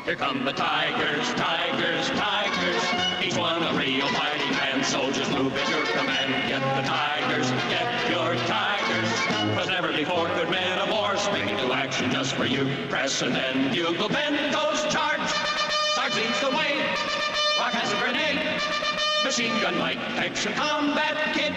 Here come the tigers, tigers, tigers. Each one a real fighting man. Soldiers move at your command. Get the tigers, get your tigers. 'Cause never before could men of war spring into action just for you. Press and then bugle bend goes charge. Sarge leads the way. Rock has a grenade. Machine gun Mike takes a combat kit.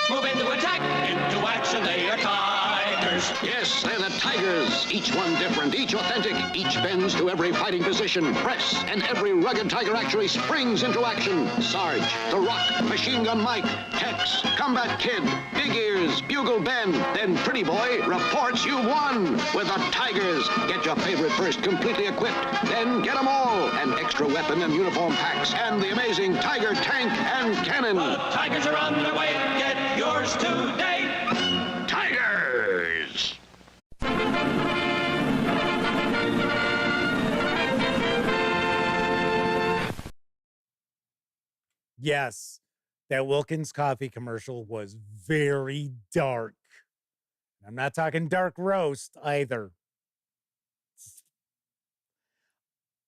Move into attack, into action, they are tigers. Yes, they're the tigers. Each one different, each authentic. Each bends to every fighting position. Press, and every rugged tiger actually springs into action. Sarge, The Rock, Machine Gun Mike, Tex, Combat Kid, Big Ears, Bugle Ben. Then Pretty Boy reports you won. With the tigers, get your favorite first completely equipped. Then get them all. An extra weapon and uniform packs. And the amazing Tiger tank and cannon. The tigers are on their way. Get yours today. Tigers! Yes, that Wilkins coffee commercial was very dark. I'm not talking dark roast either.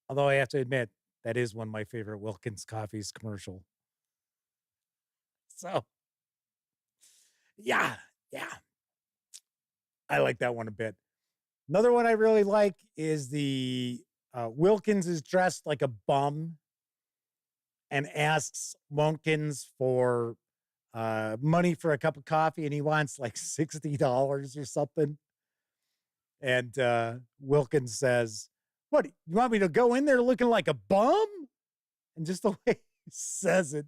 Although I have to admit, that is one of my favorite Wilkins coffees commercial. So, Yeah. I like that one a bit. Another one I really like is the Wilkins is dressed like a bum and asks Wilkins for money for a cup of coffee, and he wants like $60 or something. And Wilkins says, "What, you want me to go in there looking like a bum?" And just the way he says it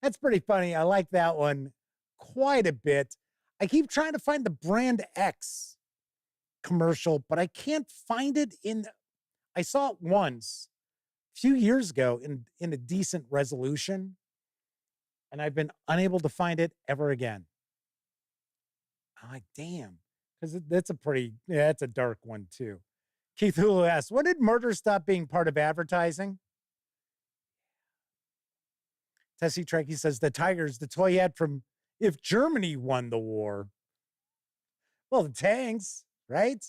that's pretty funny. I like that one quite a bit. I keep trying to find the Brand X commercial, but I can't find it I saw it once a few years ago in a decent resolution, and I've been unable to find it ever again. I'm like, damn, because that's a dark one too. Keith Hulu asks, when did murder stop being part of advertising? Tessie Trekkie says, the Tigers, the toy ad from If Germany Won the War. Well, the tanks, right?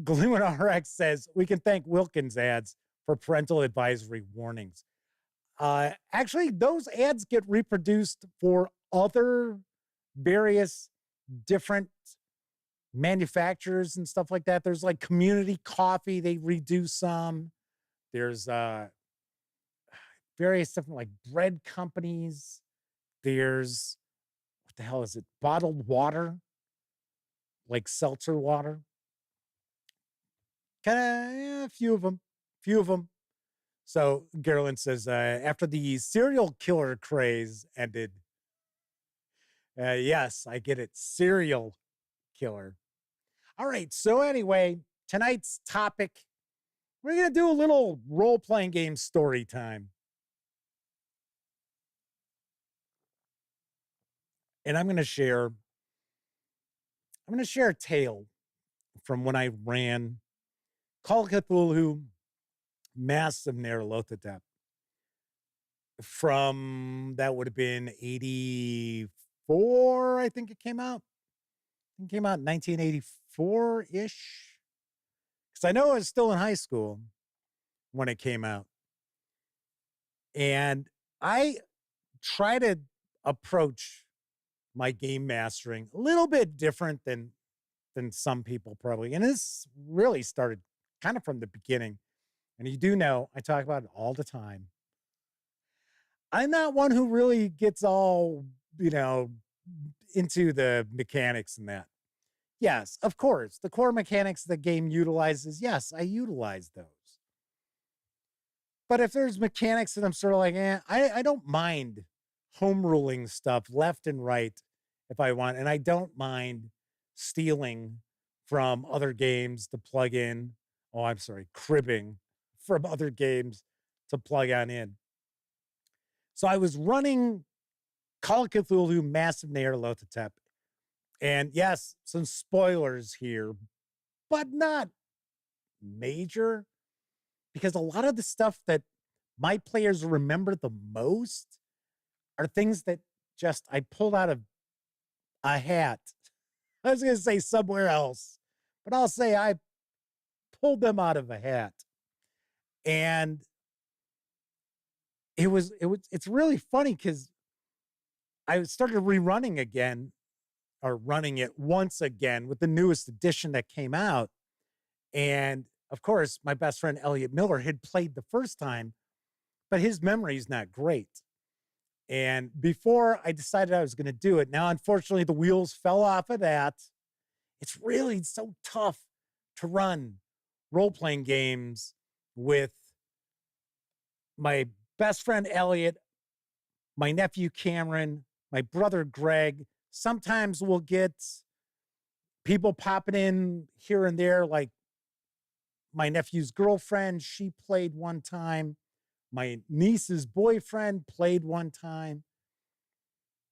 Gloom RX says, we can thank Wilkins ads for parental advisory warnings. Actually, those ads get reproduced for other various different manufacturers and stuff like that. There's like Community Coffee, they redo some. There's various different like bread companies. There's, what the hell is it? Bottled water, like seltzer water. Kind of, a few of them. So Gerlin says, after the serial killer craze ended, yes, I get it. Serial killer. All right. So anyway, tonight's topic, we're going to do a little role-playing game story time. And I'm going to share a tale from when I ran Call of Cthulhu Masks of Nyarlathotep from, that would have been 84, I think it came out. It came out in 1984-ish. Because I know I was still in high school when it came out. And I try to approach my game mastering a little bit different than some people probably. And this really started kind of from the beginning. And you do know, I talk about it all the time. I'm not one who really gets all, into the mechanics and that. Yes, of course, the core mechanics the game utilizes, yes, I utilize those. But if there's mechanics that I'm sort of like, I don't mind home ruling stuff left and right if I want. And I don't mind stealing from other games to plug in. Oh, I'm sorry, cribbing from other games to plug on in. So I was running Call of Cthulhu Masks of Nyarlathotep. And yes, some spoilers here, but not major. Because a lot of the stuff that my players remember the most are things that just I pulled out of a hat. I was going to say somewhere else, but I'll say I pulled them out of a hat. And it's really funny because I started rerunning again, or running it once again with the newest edition that came out. And of course, my best friend Elliot Miller had played the first time, but his memory is not great. And before I decided I was going to do it, now unfortunately the wheels fell off of that. It's really so tough to run role-playing games with my best friend Elliot, my nephew Cameron, my brother Greg. Sometimes we'll get people popping in here and there, like my nephew's girlfriend, she played one time. My niece's boyfriend played one time.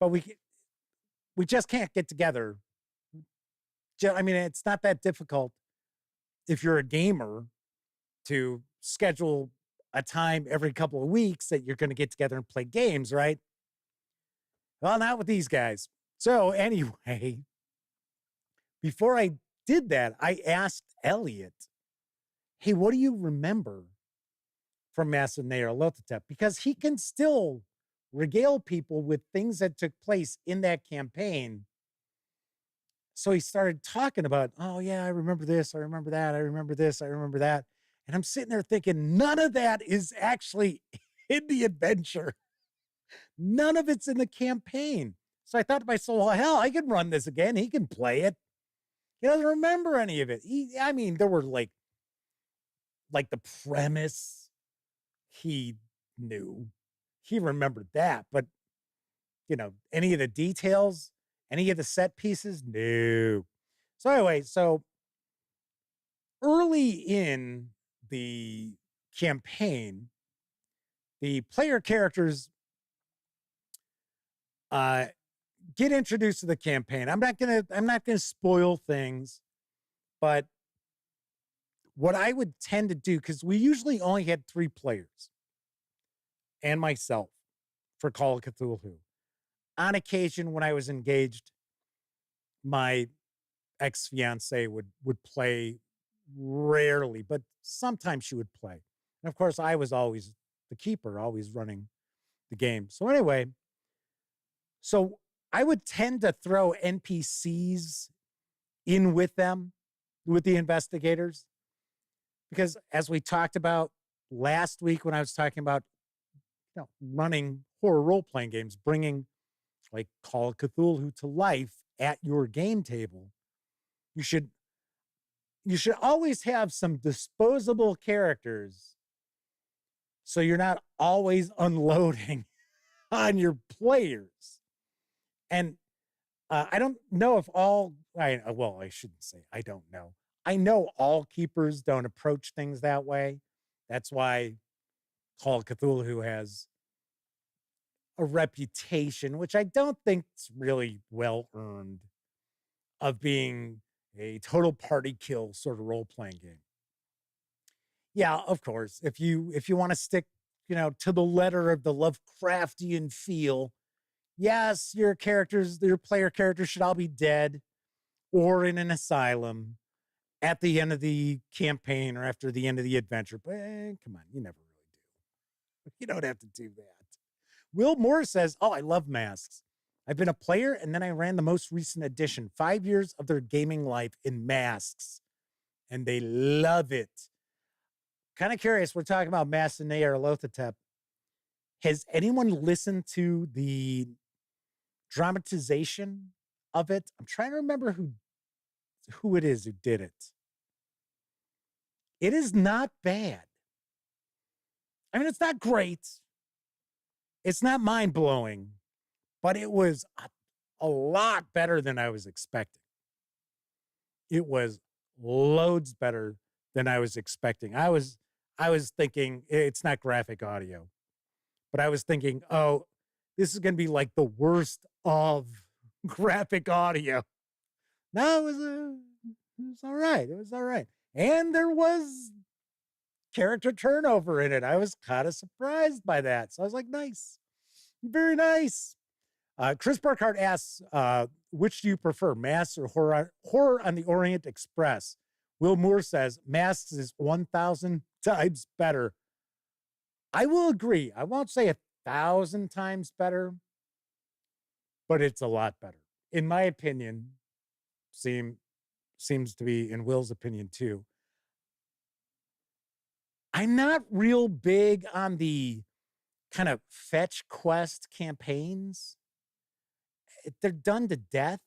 But we just can't get together. I mean, it's not that difficult if you're a gamer to schedule a time every couple of weeks that you're going to get together and play games, right? Well, not with these guys. So anyway, before I did that, I asked Elliot, hey, what do you remember from Masks of Nyarlathotep? Because he can still regale people with things that took place in that campaign. So he started talking about, oh yeah, I remember this, I remember that, I remember this, I remember that. And I'm sitting there thinking, none of that is actually in the adventure. None of it's in the campaign. So I thought to myself, well, hell, I can run this again. He can play it. He doesn't remember any of it. There were like the premise he knew. He remembered that, but any of the details, any of the set pieces, no. So anyway, early in the campaign, the player characters get introduced to the campaign. I'm not gonna spoil things, but what I would tend to do, because we usually only had 3 players and myself for Call of Cthulhu. On occasion, when I was engaged, my ex-fiance would play rarely, but sometimes she would play. And of course, I was always the keeper, always running the game. So anyway, I would tend to throw NPCs in with them, with the investigators, because as we talked about last week when I was talking about running horror role-playing games, bringing like Call of Cthulhu to life at your game table, you should always have some disposable characters so you're not always unloading on your players. And I don't know if I shouldn't say I don't know. I know all keepers don't approach things that way. That's why Call of Cthulhu has a reputation, which I don't think is really well earned, of being a total party kill sort of role-playing game. Yeah, of course, if you want to stick, to the letter of the Lovecraftian feel, yes, your player characters should all be dead or in an asylum at the end of the campaign or after the end of the adventure. But come on, you never really do. You don't have to do that. Will Moore says, oh, I love masks. I've been a player, and then I ran the most recent edition, 5 years of their gaming life in masks, and they love it. Kind of curious, we're talking about Masks and Nyarlathotep. Has anyone listened to the dramatization of it? I'm trying to remember who it is who did it. It is not bad. I mean, it's not great. It's not mind-blowing, but it was a lot better than I was expecting. It was loads better than I was expecting. I was thinking it's not graphic audio, but I was thinking, oh, this is going to be like the worst of graphic audio. No, it was all right. It was all right. And there was character turnover in it. I was kind of surprised by that. So I was like, nice. Very nice. Chris Burkhardt asks, which do you prefer, Masks or Horror on the Orient Express? Will Moore says, Masks is 1,000 times better. I will agree. I won't say 1,000 times better, but it's a lot better. In my opinion, seems to be in Will's opinion too. I'm not real big on the kind of fetch quest campaigns. They're done to death.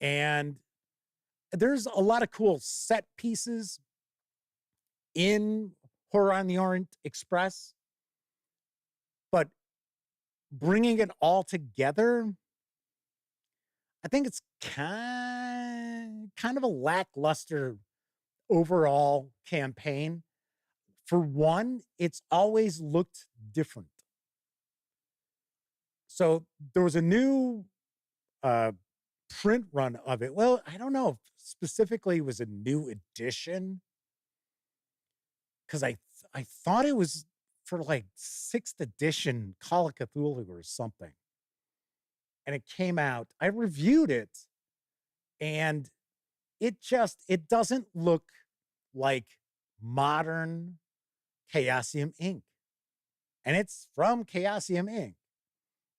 And there's a lot of cool set pieces in Horror on the Orient Express, but bringing it all together, I think it's kind of a lackluster overall campaign. For one, it's always looked different. So there was a new print run of it. Well, I don't know if specifically it was a new edition, because I thought it was for like 6th edition Call of Cthulhu or something. And it came out. I reviewed it, and it doesn't look like modern Chaosium Inc. And it's from Chaosium Inc.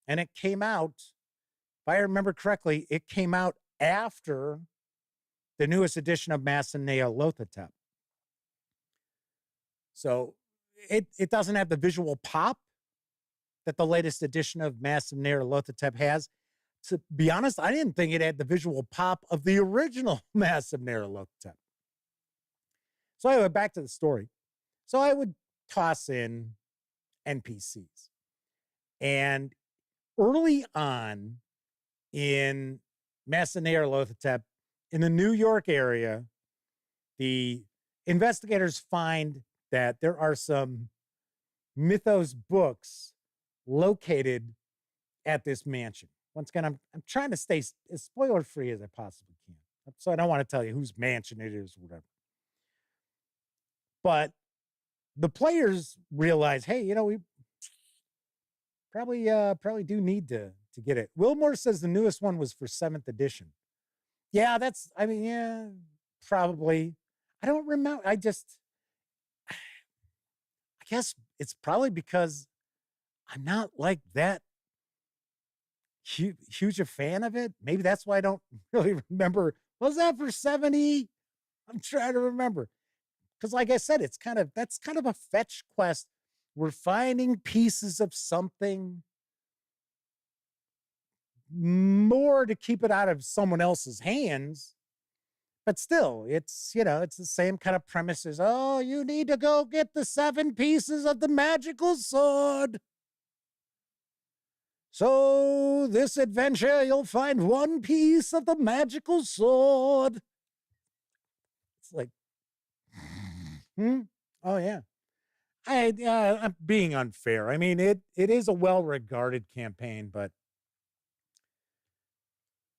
And it came out, if I remember correctly, it came out after the newest edition of Massanea Lothotep. So it doesn't have the visual pop that the latest edition of Massanea Lothotep has. To be honest, I didn't think it had the visual pop of the original Massanea Lothotep. So I went back to the story. So I would toss in NPCs. And early on in Massanea Lothotep, in the New York area, the investigators find that there are some mythos books located at this mansion. Once again, I'm trying to stay as spoiler-free as I possibly can. So I don't want to tell you whose mansion it is or whatever. But the players realize, hey, we probably do need to get it. Wilmore says the newest one was for 7th edition. Yeah, probably. I don't remember. I guess it's probably because I'm not like that huge a fan of it. Maybe that's why I don't really remember. Was that for 70? I'm trying to remember. Because like I said, that's kind of a fetch quest. We're finding pieces of something more to keep it out of someone else's hands. But still, it's the same kind of premises. Oh, you need to go get the 7 pieces of the magical sword. So this adventure, you'll find 1 piece of the magical sword. It's like, oh yeah. I'm being unfair. I mean, it is a well-regarded campaign, but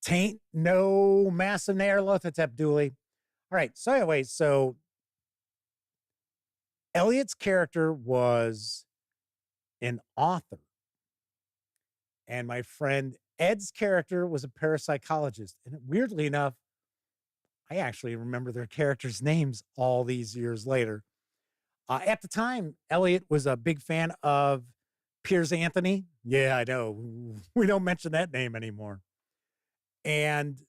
tain't no Massanea Lothotep Dooley. All right. So anyway, Elliot's character was an author. And my friend Ed's character was a parapsychologist. And weirdly enough, I actually remember their characters' names all these years later. At the time, Elliot was a big fan of Piers Anthony. Yeah, I know. We don't mention that name anymore. And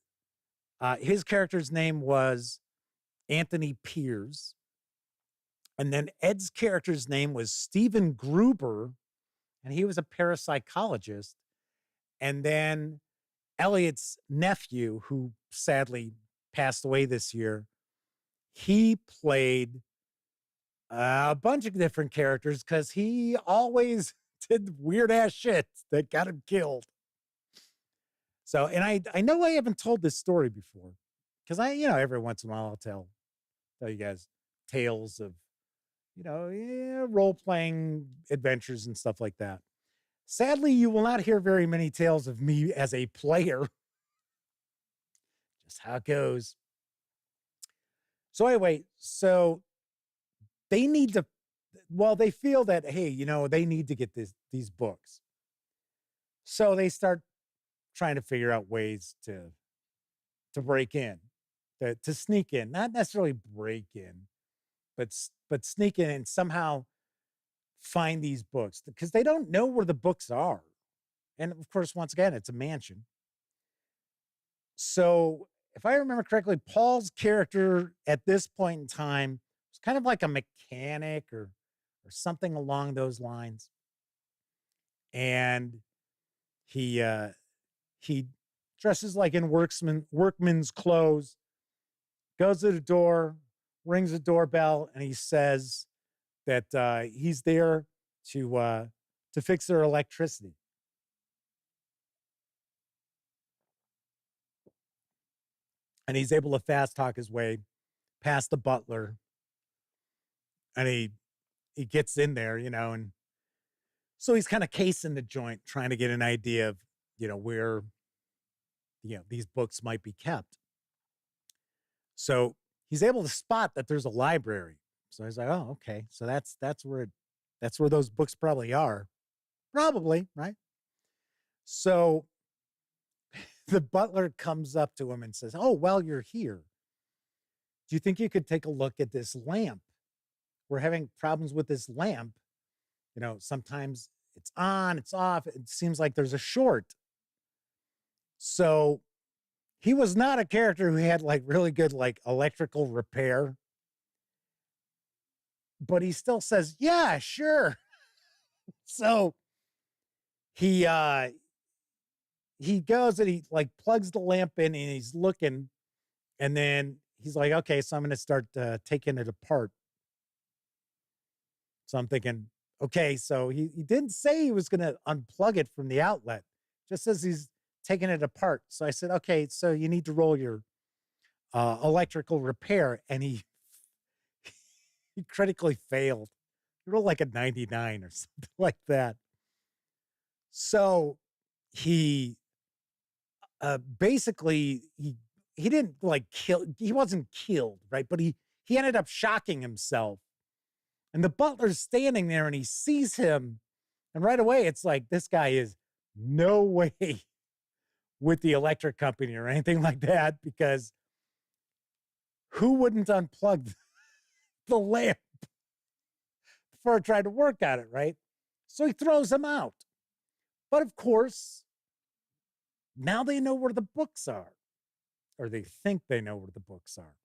his character's name was Anthony Piers. And then Ed's character's name was Stephen Gruber, and he was a parapsychologist. And then Elliot's nephew, who sadly passed away this year, he played a bunch of different characters because he always did weird ass shit that got him killed. So, and I know I haven't told this story before because every once in a while I'll tell you guys tales of, role-playing adventures and stuff like that. Sadly, you will not hear very many tales of me as a player. Just how it goes. So anyway, they need to, they feel that, hey, they need to get these books. So they start trying to figure out ways to break in, to sneak in, not necessarily break in, but sneak in and somehow find these books because they don't know where the books are. And of course, once again, it's a mansion. So if I remember correctly, Paul's character at this point in time was kind of like a mechanic or something along those lines. And he dresses like in workman's clothes, goes to the door, rings the doorbell, and he says that he's there to fix their electricity. And he's able to fast talk his way past the butler. And he gets in there, and so he's kind of casing the joint, trying to get an idea of, where, these books might be kept. So he's able to spot that there's a library. So he's like, oh, okay. So that's where those books probably are. Probably, right? So the butler comes up to him and says, oh, well, you're here. Do you think you could take a look at this lamp? We're having problems with this lamp. sometimes it's on, it's off. It seems like there's a short. So he was not a character who had like really good like electrical repair. But he still says, yeah, sure. So he goes and he like plugs the lamp in and he's looking, and then he's like, okay, so I'm going to start taking it apart. So I'm thinking, okay, so he didn't say he was going to unplug it from the outlet, just says he's taking it apart. So I said, okay, so you need to roll your electrical repair. And he critically failed. He rolled like a 99 or something like that. So he basically, he didn't like kill, he wasn't killed, right? But he ended up shocking himself. And the butler's standing there and he sees him. And right away, it's like, this guy is no way with the electric company or anything like that, because who wouldn't unplug the lamp before trying to work on it, right? So he throws him out. But of course, now they know where the books are, or they think they know where the books are.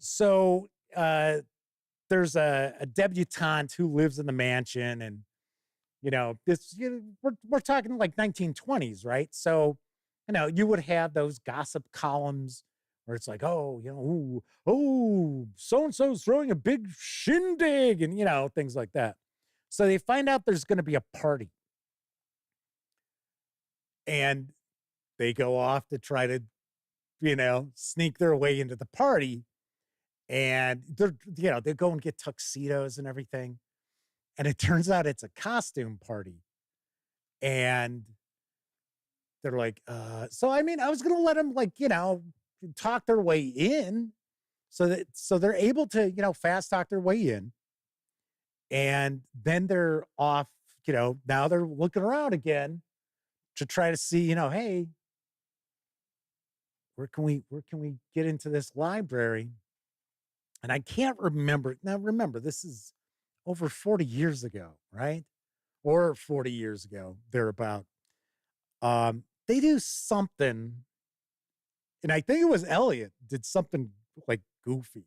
So there's a debutante who lives in the mansion, and we're talking like 1920s, right? So you would have those gossip columns where it's like, so and so's throwing a big shindig, and things like that. So they find out there's going to be a party, and they go off to try to sneak their way into the party. And they go and get tuxedos and everything. And it turns out it's a costume party. And they're like, so I was going to let them talk their way in so they're able to, fast talk their way in. And then they're off, now they're looking around again to try to see, hey, where can we get into this library? And I can't remember. Now, remember, this is over 40 years ago, right? Or 40 years ago, thereabout. They do something, and I think it was Elliot did something like goofy.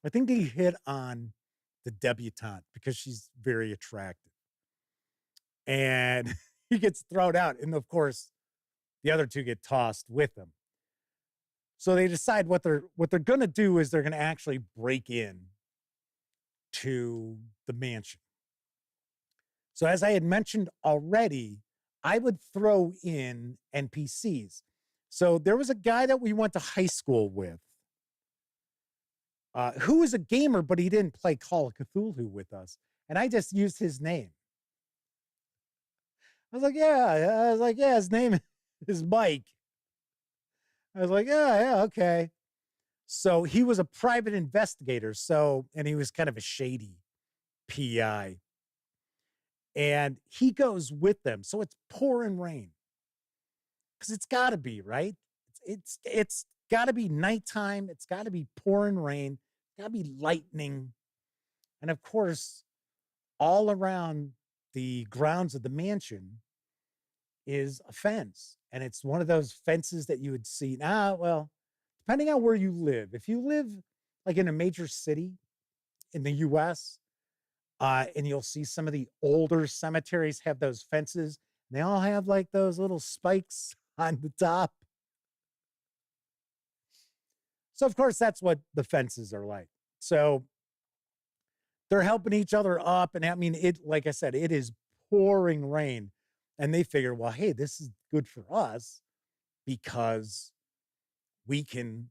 I think he hit on the debutante because she's very attractive. And he gets thrown out. And of course, the other two get tossed with him. So they decide what they're going to do is they're going to actually break in to the mansion. So as I had mentioned already, I would throw in NPCs. So there was a guy that we went to high school with who was a gamer, but he didn't play Call of Cthulhu with us. And I just used his name. I was like, yeah, his name is Mike. I was like, yeah, okay. So he was a private investigator. And he was kind of a shady PI. And he goes with them. So it's pouring rain. Because it's got to be, right? It's got to be nighttime. It's got to be pouring rain. It's got to be lightning. And of course, all around the grounds of the mansion is a fence. And it's one of those fences that you would see. Depending on where you live. If you live like in a major city in the US, and you'll see some of the older cemeteries have those fences. They all have like those little spikes on the top. So of course, that's what the fences are like. So they're helping each other up. And like I said, it is pouring rain. And they figure, well, hey, this is good for us because we can,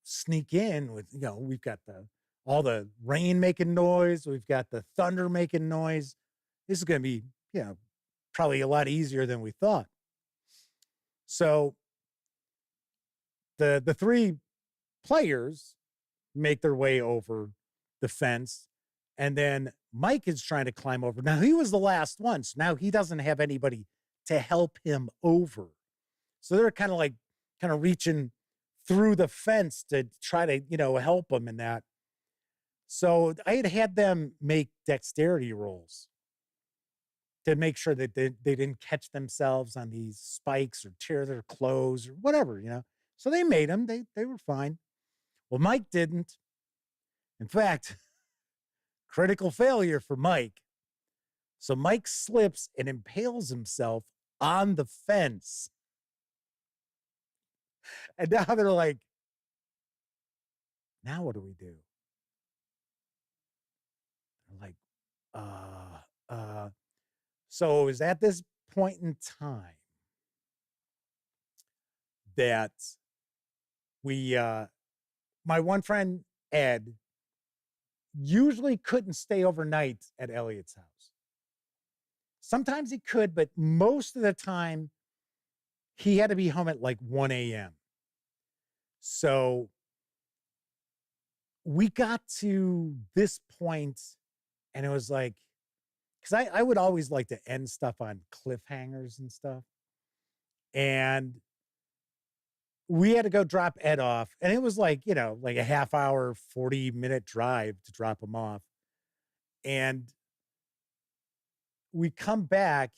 sneak in with, we've got all the rain making noise. We've got the thunder making noise. This is going to be, probably a lot easier than we thought. So the three players make their way over the fence. And then Mike is trying to climb over. Now, he was the last one. So now he doesn't have anybody to help him over. So they're kind of reaching through the fence to try to, help him in that. So I had them make dexterity rolls to make sure that they didn't catch themselves on these spikes or tear their clothes or whatever, So they made them. They were fine. Well, Mike didn't. In fact, critical failure for Mike. So Mike slips and impales himself on the fence. And now they're like, now what do we do? They're like, so it was at this point in time that we, my one friend, Ed, usually couldn't stay overnight at Elliot's house. Sometimes he could, but most of the time he had to be home at like 1 a.m. So we got to this point and it was like, because I would always like to end stuff on cliffhangers and stuff. And we had to go drop Ed off. And it was like, like a half hour, 40-minute drive to drop him off. And we come back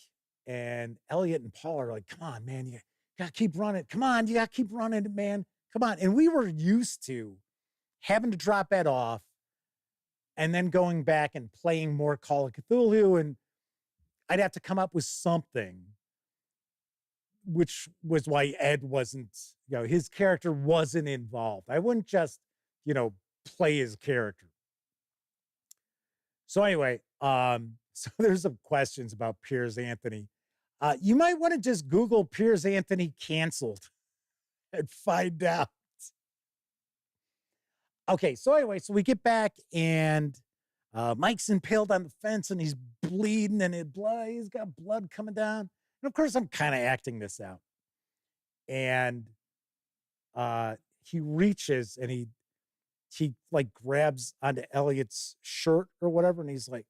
and Elliot and Paul are like, come on, man, you got to keep running. Come on, you got to keep running, man. Come on. And we were used to having to drop Ed off and then going back and playing more Call of Cthulhu. And I'd have to come up with something, which was why Ed wasn't, his character wasn't involved. I wouldn't just, play his character. So anyway, so there's some questions about Piers Anthony. You might want to just Google Piers Anthony canceled and find out. Okay, so anyway, so we get back and Mike's impaled on the fence and he's bleeding and he's got blood coming down. And of course, I'm kind of acting this out. And he reaches and he like grabs onto Elliot's shirt or whatever. And he's like,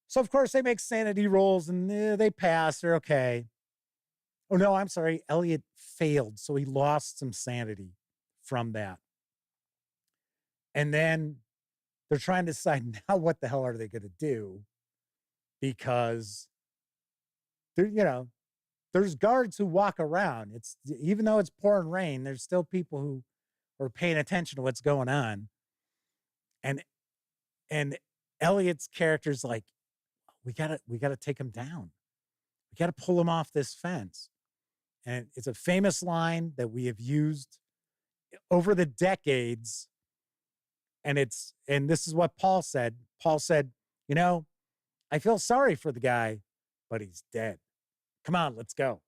So of course they make sanity rolls and they pass. They're okay. Oh no, I'm sorry. Elliot failed. So he lost some sanity from that. And then they're trying to decide now what the hell are they going to do? Because there's guards who walk around. It's even though it's pouring rain, there's still people who are paying attention to what's going on. And Elliot's character's like, we gotta take him down. We gotta pull him off this fence. And it's a famous line that we have used over the decades. And this is what Paul said. Paul said, I feel sorry for the guy, but he's dead. Come on, let's go.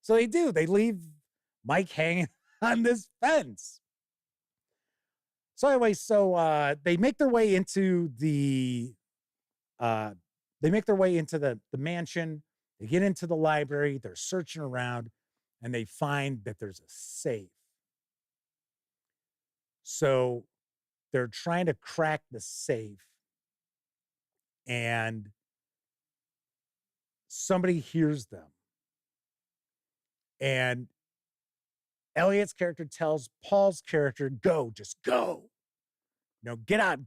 So they do. They leave Mike hanging on this fence. So anyway, they make their way into the mansion. They get into the library. They're searching around, and they find that there's a safe. So they're trying to crack the safe, and somebody hears them. And Elliot's character tells Paul's character, go, just go. Get out,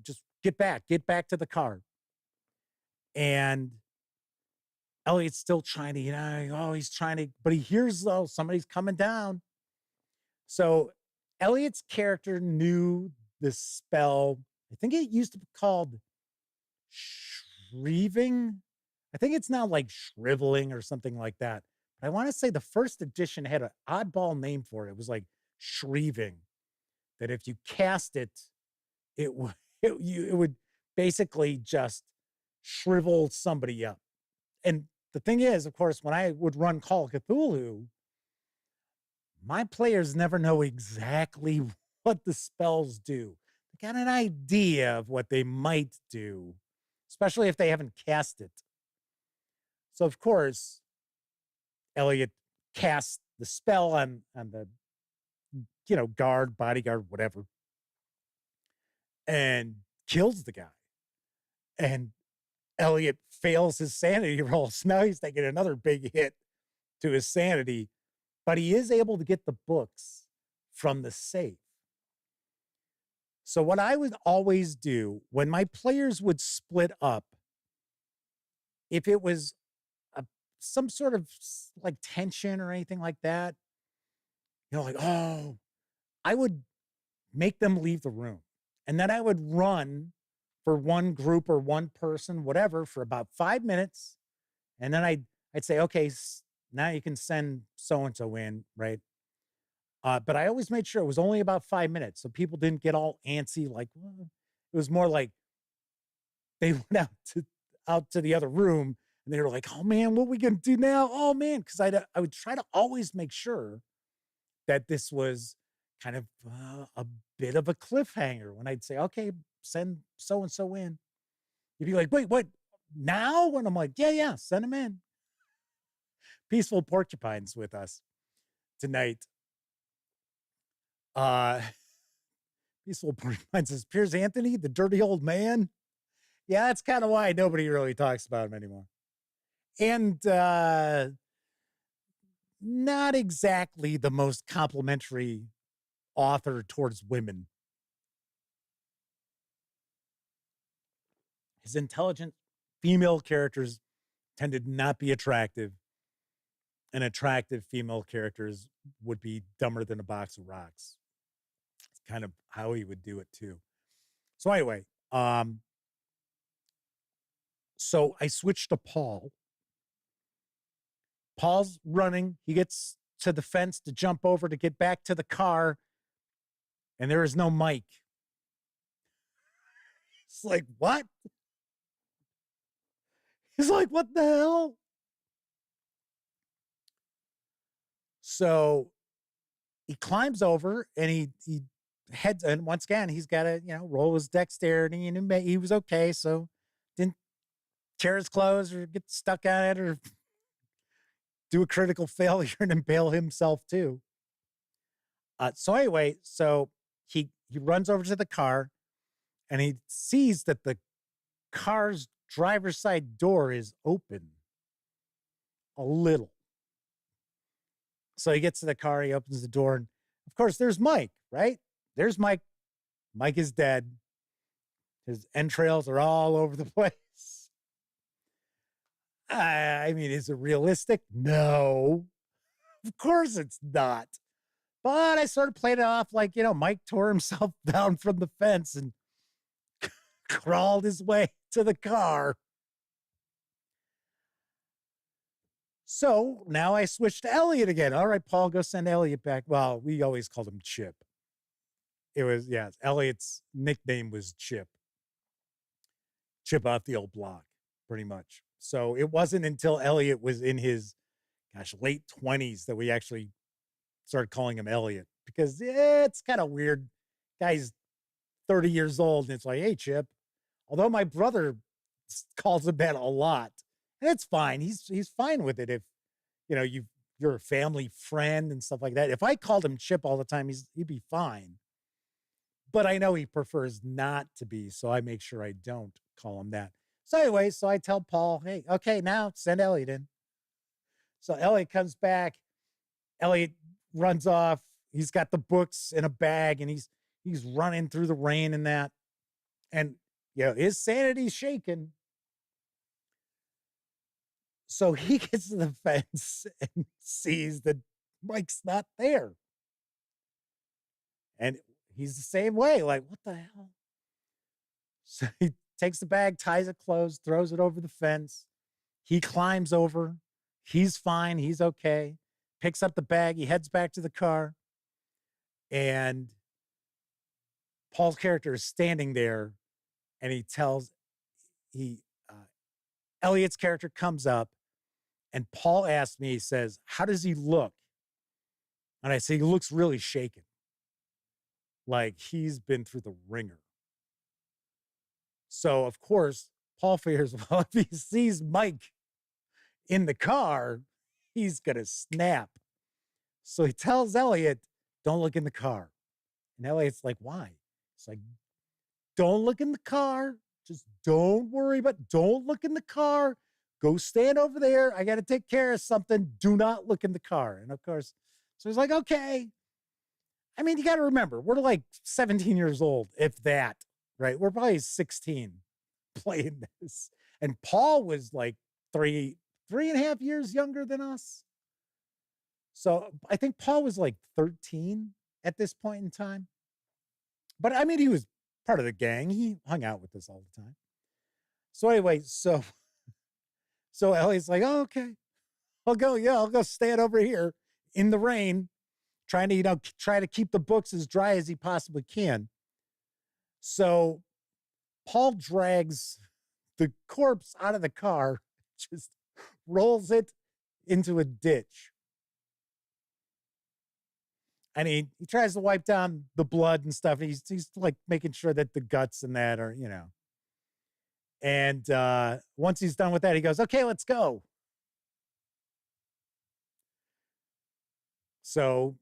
just get back to the car. And Elliot's still trying to, he's trying to, but he hears, somebody's coming down. So Elliot's character knew the spell. I think it used to be called shriving. I think it's now like shriveling or something like that. But I want to say the first edition had an oddball name for it. It was like shriving. That if you cast it, it would basically just shrivel somebody up. And the thing is, of course, when I would run Call of Cthulhu, my players never know exactly what the spells do. They got an idea of what they might do, especially if they haven't cast it. So, of course, Elliot casts the spell on the, guard, bodyguard, whatever, and kills the guy. And Elliot fails his sanity roll. So now he's taking another big hit to his sanity. but he is able to get the books from the safe. So what I would always do when my players would split up, if it was some sort of like tension or anything like that, like, oh, I would make them leave the room. And then I would run for one group or one person, whatever, for about 5 minutes. And then I'd say, okay, now you can send so-and-so in, right? But I always made sure it was only about 5 minutes. So people didn't get all antsy. Like, well, it was more like they went out to the other room and they were like, oh man, what are we going to do now? Oh man. Cause I would try to always make sure that this was kind of a bit of a cliffhanger when I'd say, okay, send so-and-so in. You'd be like, wait, what now? And I'm like, yeah, send them in. Peaceful Porcupines with us tonight. Peaceful Porcupine says, Piers Anthony, the dirty old man. Yeah, that's kind of why nobody really talks about him anymore. And not exactly the most complimentary author towards women. His intelligent female characters tended not be attractive, and attractive female characters would be dumber than a box of rocks. It's kind of how he would do it too. So anyway, so I switched to Paul. Paul's running. He gets to the fence to jump over to get back to the car, and there is no Mike. It's like, what? He's like, what the hell? So he climbs over and he heads, and once again, he's got to, roll his dexterity, and he was okay. So didn't tear his clothes or get stuck on it or do a critical failure and impale himself too. So anyway, so he runs over to the car and he sees that the car's driver's side door is open a little. So he gets to the car, he opens the door, and of course there's Mike, right? There's Mike. Mike is dead. His entrails are all over the place. I mean, is it realistic? No, of course it's not. But I sort of played it off like, Mike tore himself down from the fence and crawled his way to the car. So now I switched to Elliot again. All right, Paul, go send Elliot back. Well, we always called him Chip. Elliot's nickname was Chip. Chip off the old block, pretty much. So it wasn't until Elliot was in his, late 20s that we actually started calling him Elliot, because it's kind of weird. Guy's 30 years old, and it's like, hey, Chip. Although my brother calls him that a lot, and it's fine. He's fine with it if, you're a family friend and stuff like that. If I called him Chip all the time, he'd be fine. But I know he prefers not to be, so I make sure I don't call him that. So anyway, so I tell Paul, hey, okay, now send Elliot in. So Elliot comes back. Elliot runs off. He's got the books in a bag, and he's running through the rain and that. And, his sanity's shaking. So he gets to the fence and sees that Mike's not there. And he's the same way, like, what the hell? So he takes the bag, ties it closed, throws it over the fence. He climbs over. He's fine. He's okay. Picks up the bag. He heads back to the car. And Paul's character is standing there, and Elliot's character comes up, and Paul asks me, he says, how does he look? And I say, he looks really shaken. Like he's been through the ringer. So, of course, Paul figures, well, if he sees Mike in the car, he's going to snap. So he tells Elliot, don't look in the car. And Elliot's like, why? It's like, don't look in the car. Just don't look in the car. Go stand over there. I got to take care of something. Do not look in the car. And of course, So he's like, okay. I mean, you got to remember, we're like 17 years old, if that, right? We're probably 16 playing this. And Paul was like 3.5 years younger than us. So I think Paul was like 13 at this point in time. But I mean, he was part of the gang. He hung out with us all the time. So anyway, so Elliot's like, oh, okay, I'll go stand over here in the rain, trying to, try to keep the books as dry as he possibly can. So Paul drags the corpse out of the car, just rolls it into a ditch. And he tries to wipe down the blood and stuff. He's like making sure that the guts and that are, And once he's done with that, he goes, okay, let's go. So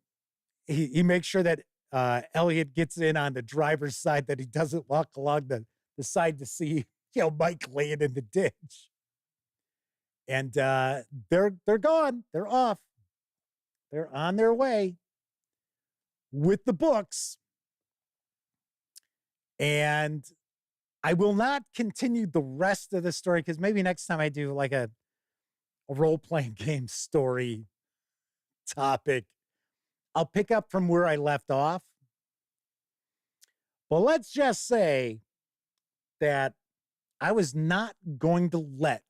he makes sure that Elliot gets in on the driver's side, that he doesn't walk along the side to see, Mike laying in the ditch. And they're gone. They're off. They're on their way with the books. And I will not continue the rest of the story, because maybe next time I do like a role-playing game story topic, I'll pick up from where I left off. But let's just say that I was not going to let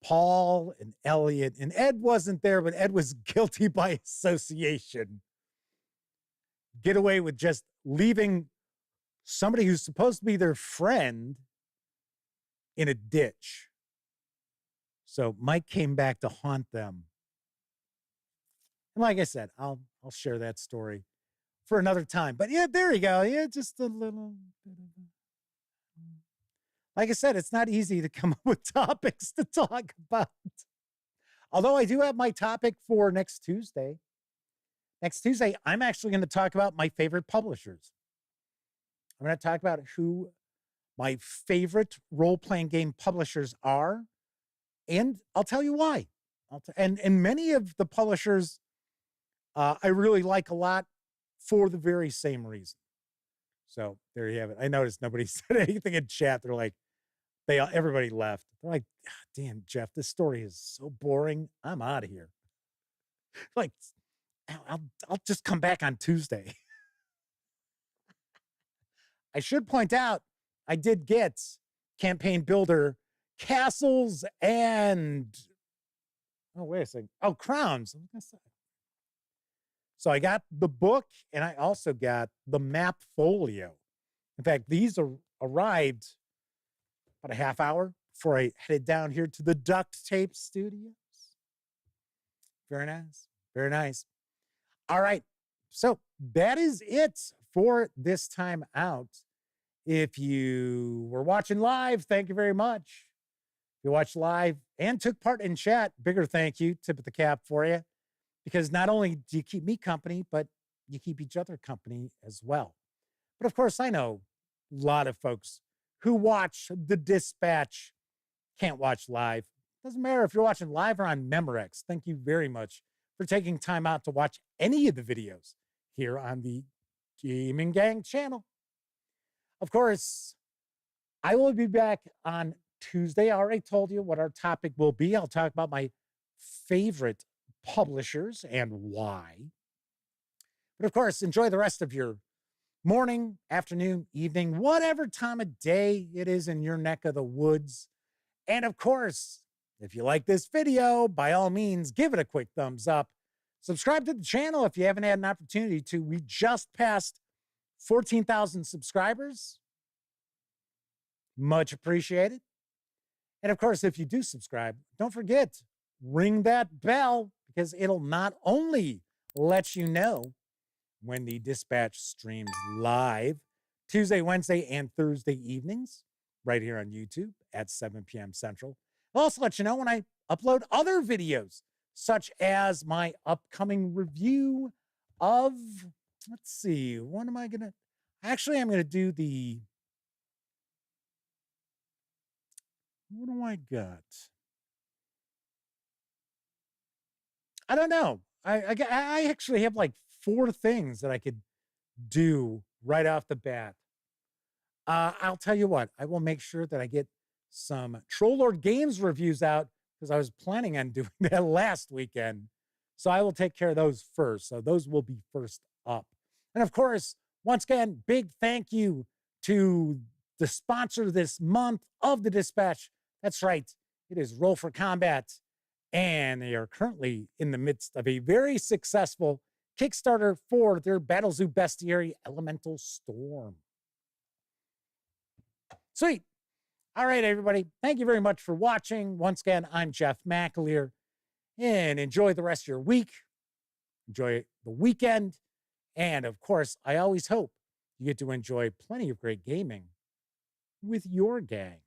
Paul and Elliot, and Ed wasn't there, but Ed was guilty by association, get away with just leaving somebody who's supposed to be their friend in a ditch. So Mike came back to haunt them. And like I said, I'll share that story for another time. But yeah, there you go. Yeah, just a little bit of like I said, it's not easy to come up with topics to talk about. Although I do have my topic for next Tuesday. Next Tuesday, I'm actually going to talk about my favorite publishers. I'm going to talk about who my favorite role-playing game publishers are, and I'll tell you why. And many of the publishers I really like a lot for the very same reason. So there you have it. I noticed nobody said anything in chat. They're like, everybody left. They're like, damn, Jeff, this story is so boring. I'm out of here. Like, I'll just come back on Tuesday. I should point out, I did get Campaign Builder Castles and, oh, wait a second. Oh, Crowns. So I got the book, and I also got the map folio. In fact, these arrived about a half hour before I headed down here to the Duct Tape Studios. Very nice. Very nice. All right. So that is it for this time out. If you were watching live, thank you very much. If you watched live and took part in chat, bigger thank you. Tip of the cap for you. Because not only do you keep me company, but you keep each other company as well. But of course, I know a lot of folks who watch the Dispatch can't watch live. Doesn't matter if you're watching live or on Memorex. Thank you very much for taking time out to watch any of the videos here on the Gaming Gang channel. Of course, I will be back on Tuesday. I already told you what our topic will be. I'll talk about my favorite publishers and why. But of course, enjoy the rest of your morning, afternoon, evening, whatever time of day it is in your neck of the woods. And of course, if you like this video, by all means, give it a quick thumbs up. Subscribe to the channel if you haven't had an opportunity to. We just passed 14,000 subscribers. Much appreciated. And of course, if you do subscribe, don't forget, ring that bell, because it'll not only let you know when the Dispatch streams live Tuesday, Wednesday, and Thursday evenings right here on YouTube at 7 p.m. Central. It'll also let you know when I upload other videos, such as my upcoming review of, let's see, what am I going to, actually, I'm going to do the, what do I got? I don't know. I actually have like 4 things that I could do right off the bat. I'll tell you what, I will make sure that I get some Troll Lord Games reviews out because I was planning on doing that last weekend. So I will take care of those first. So those will be first up. And of course, once again, big thank you to the sponsor this month of the Dispatch. That's right, it is Roll for Combat. And they are currently in the midst of a very successful Kickstarter for their Battle Zoo Bestiary Elemental Storm. Sweet. All right, everybody. Thank you very much for watching. Once again, I'm Jeff McAleer. And enjoy the rest of your week. Enjoy the weekend. And of course, I always hope you get to enjoy plenty of great gaming with your gang.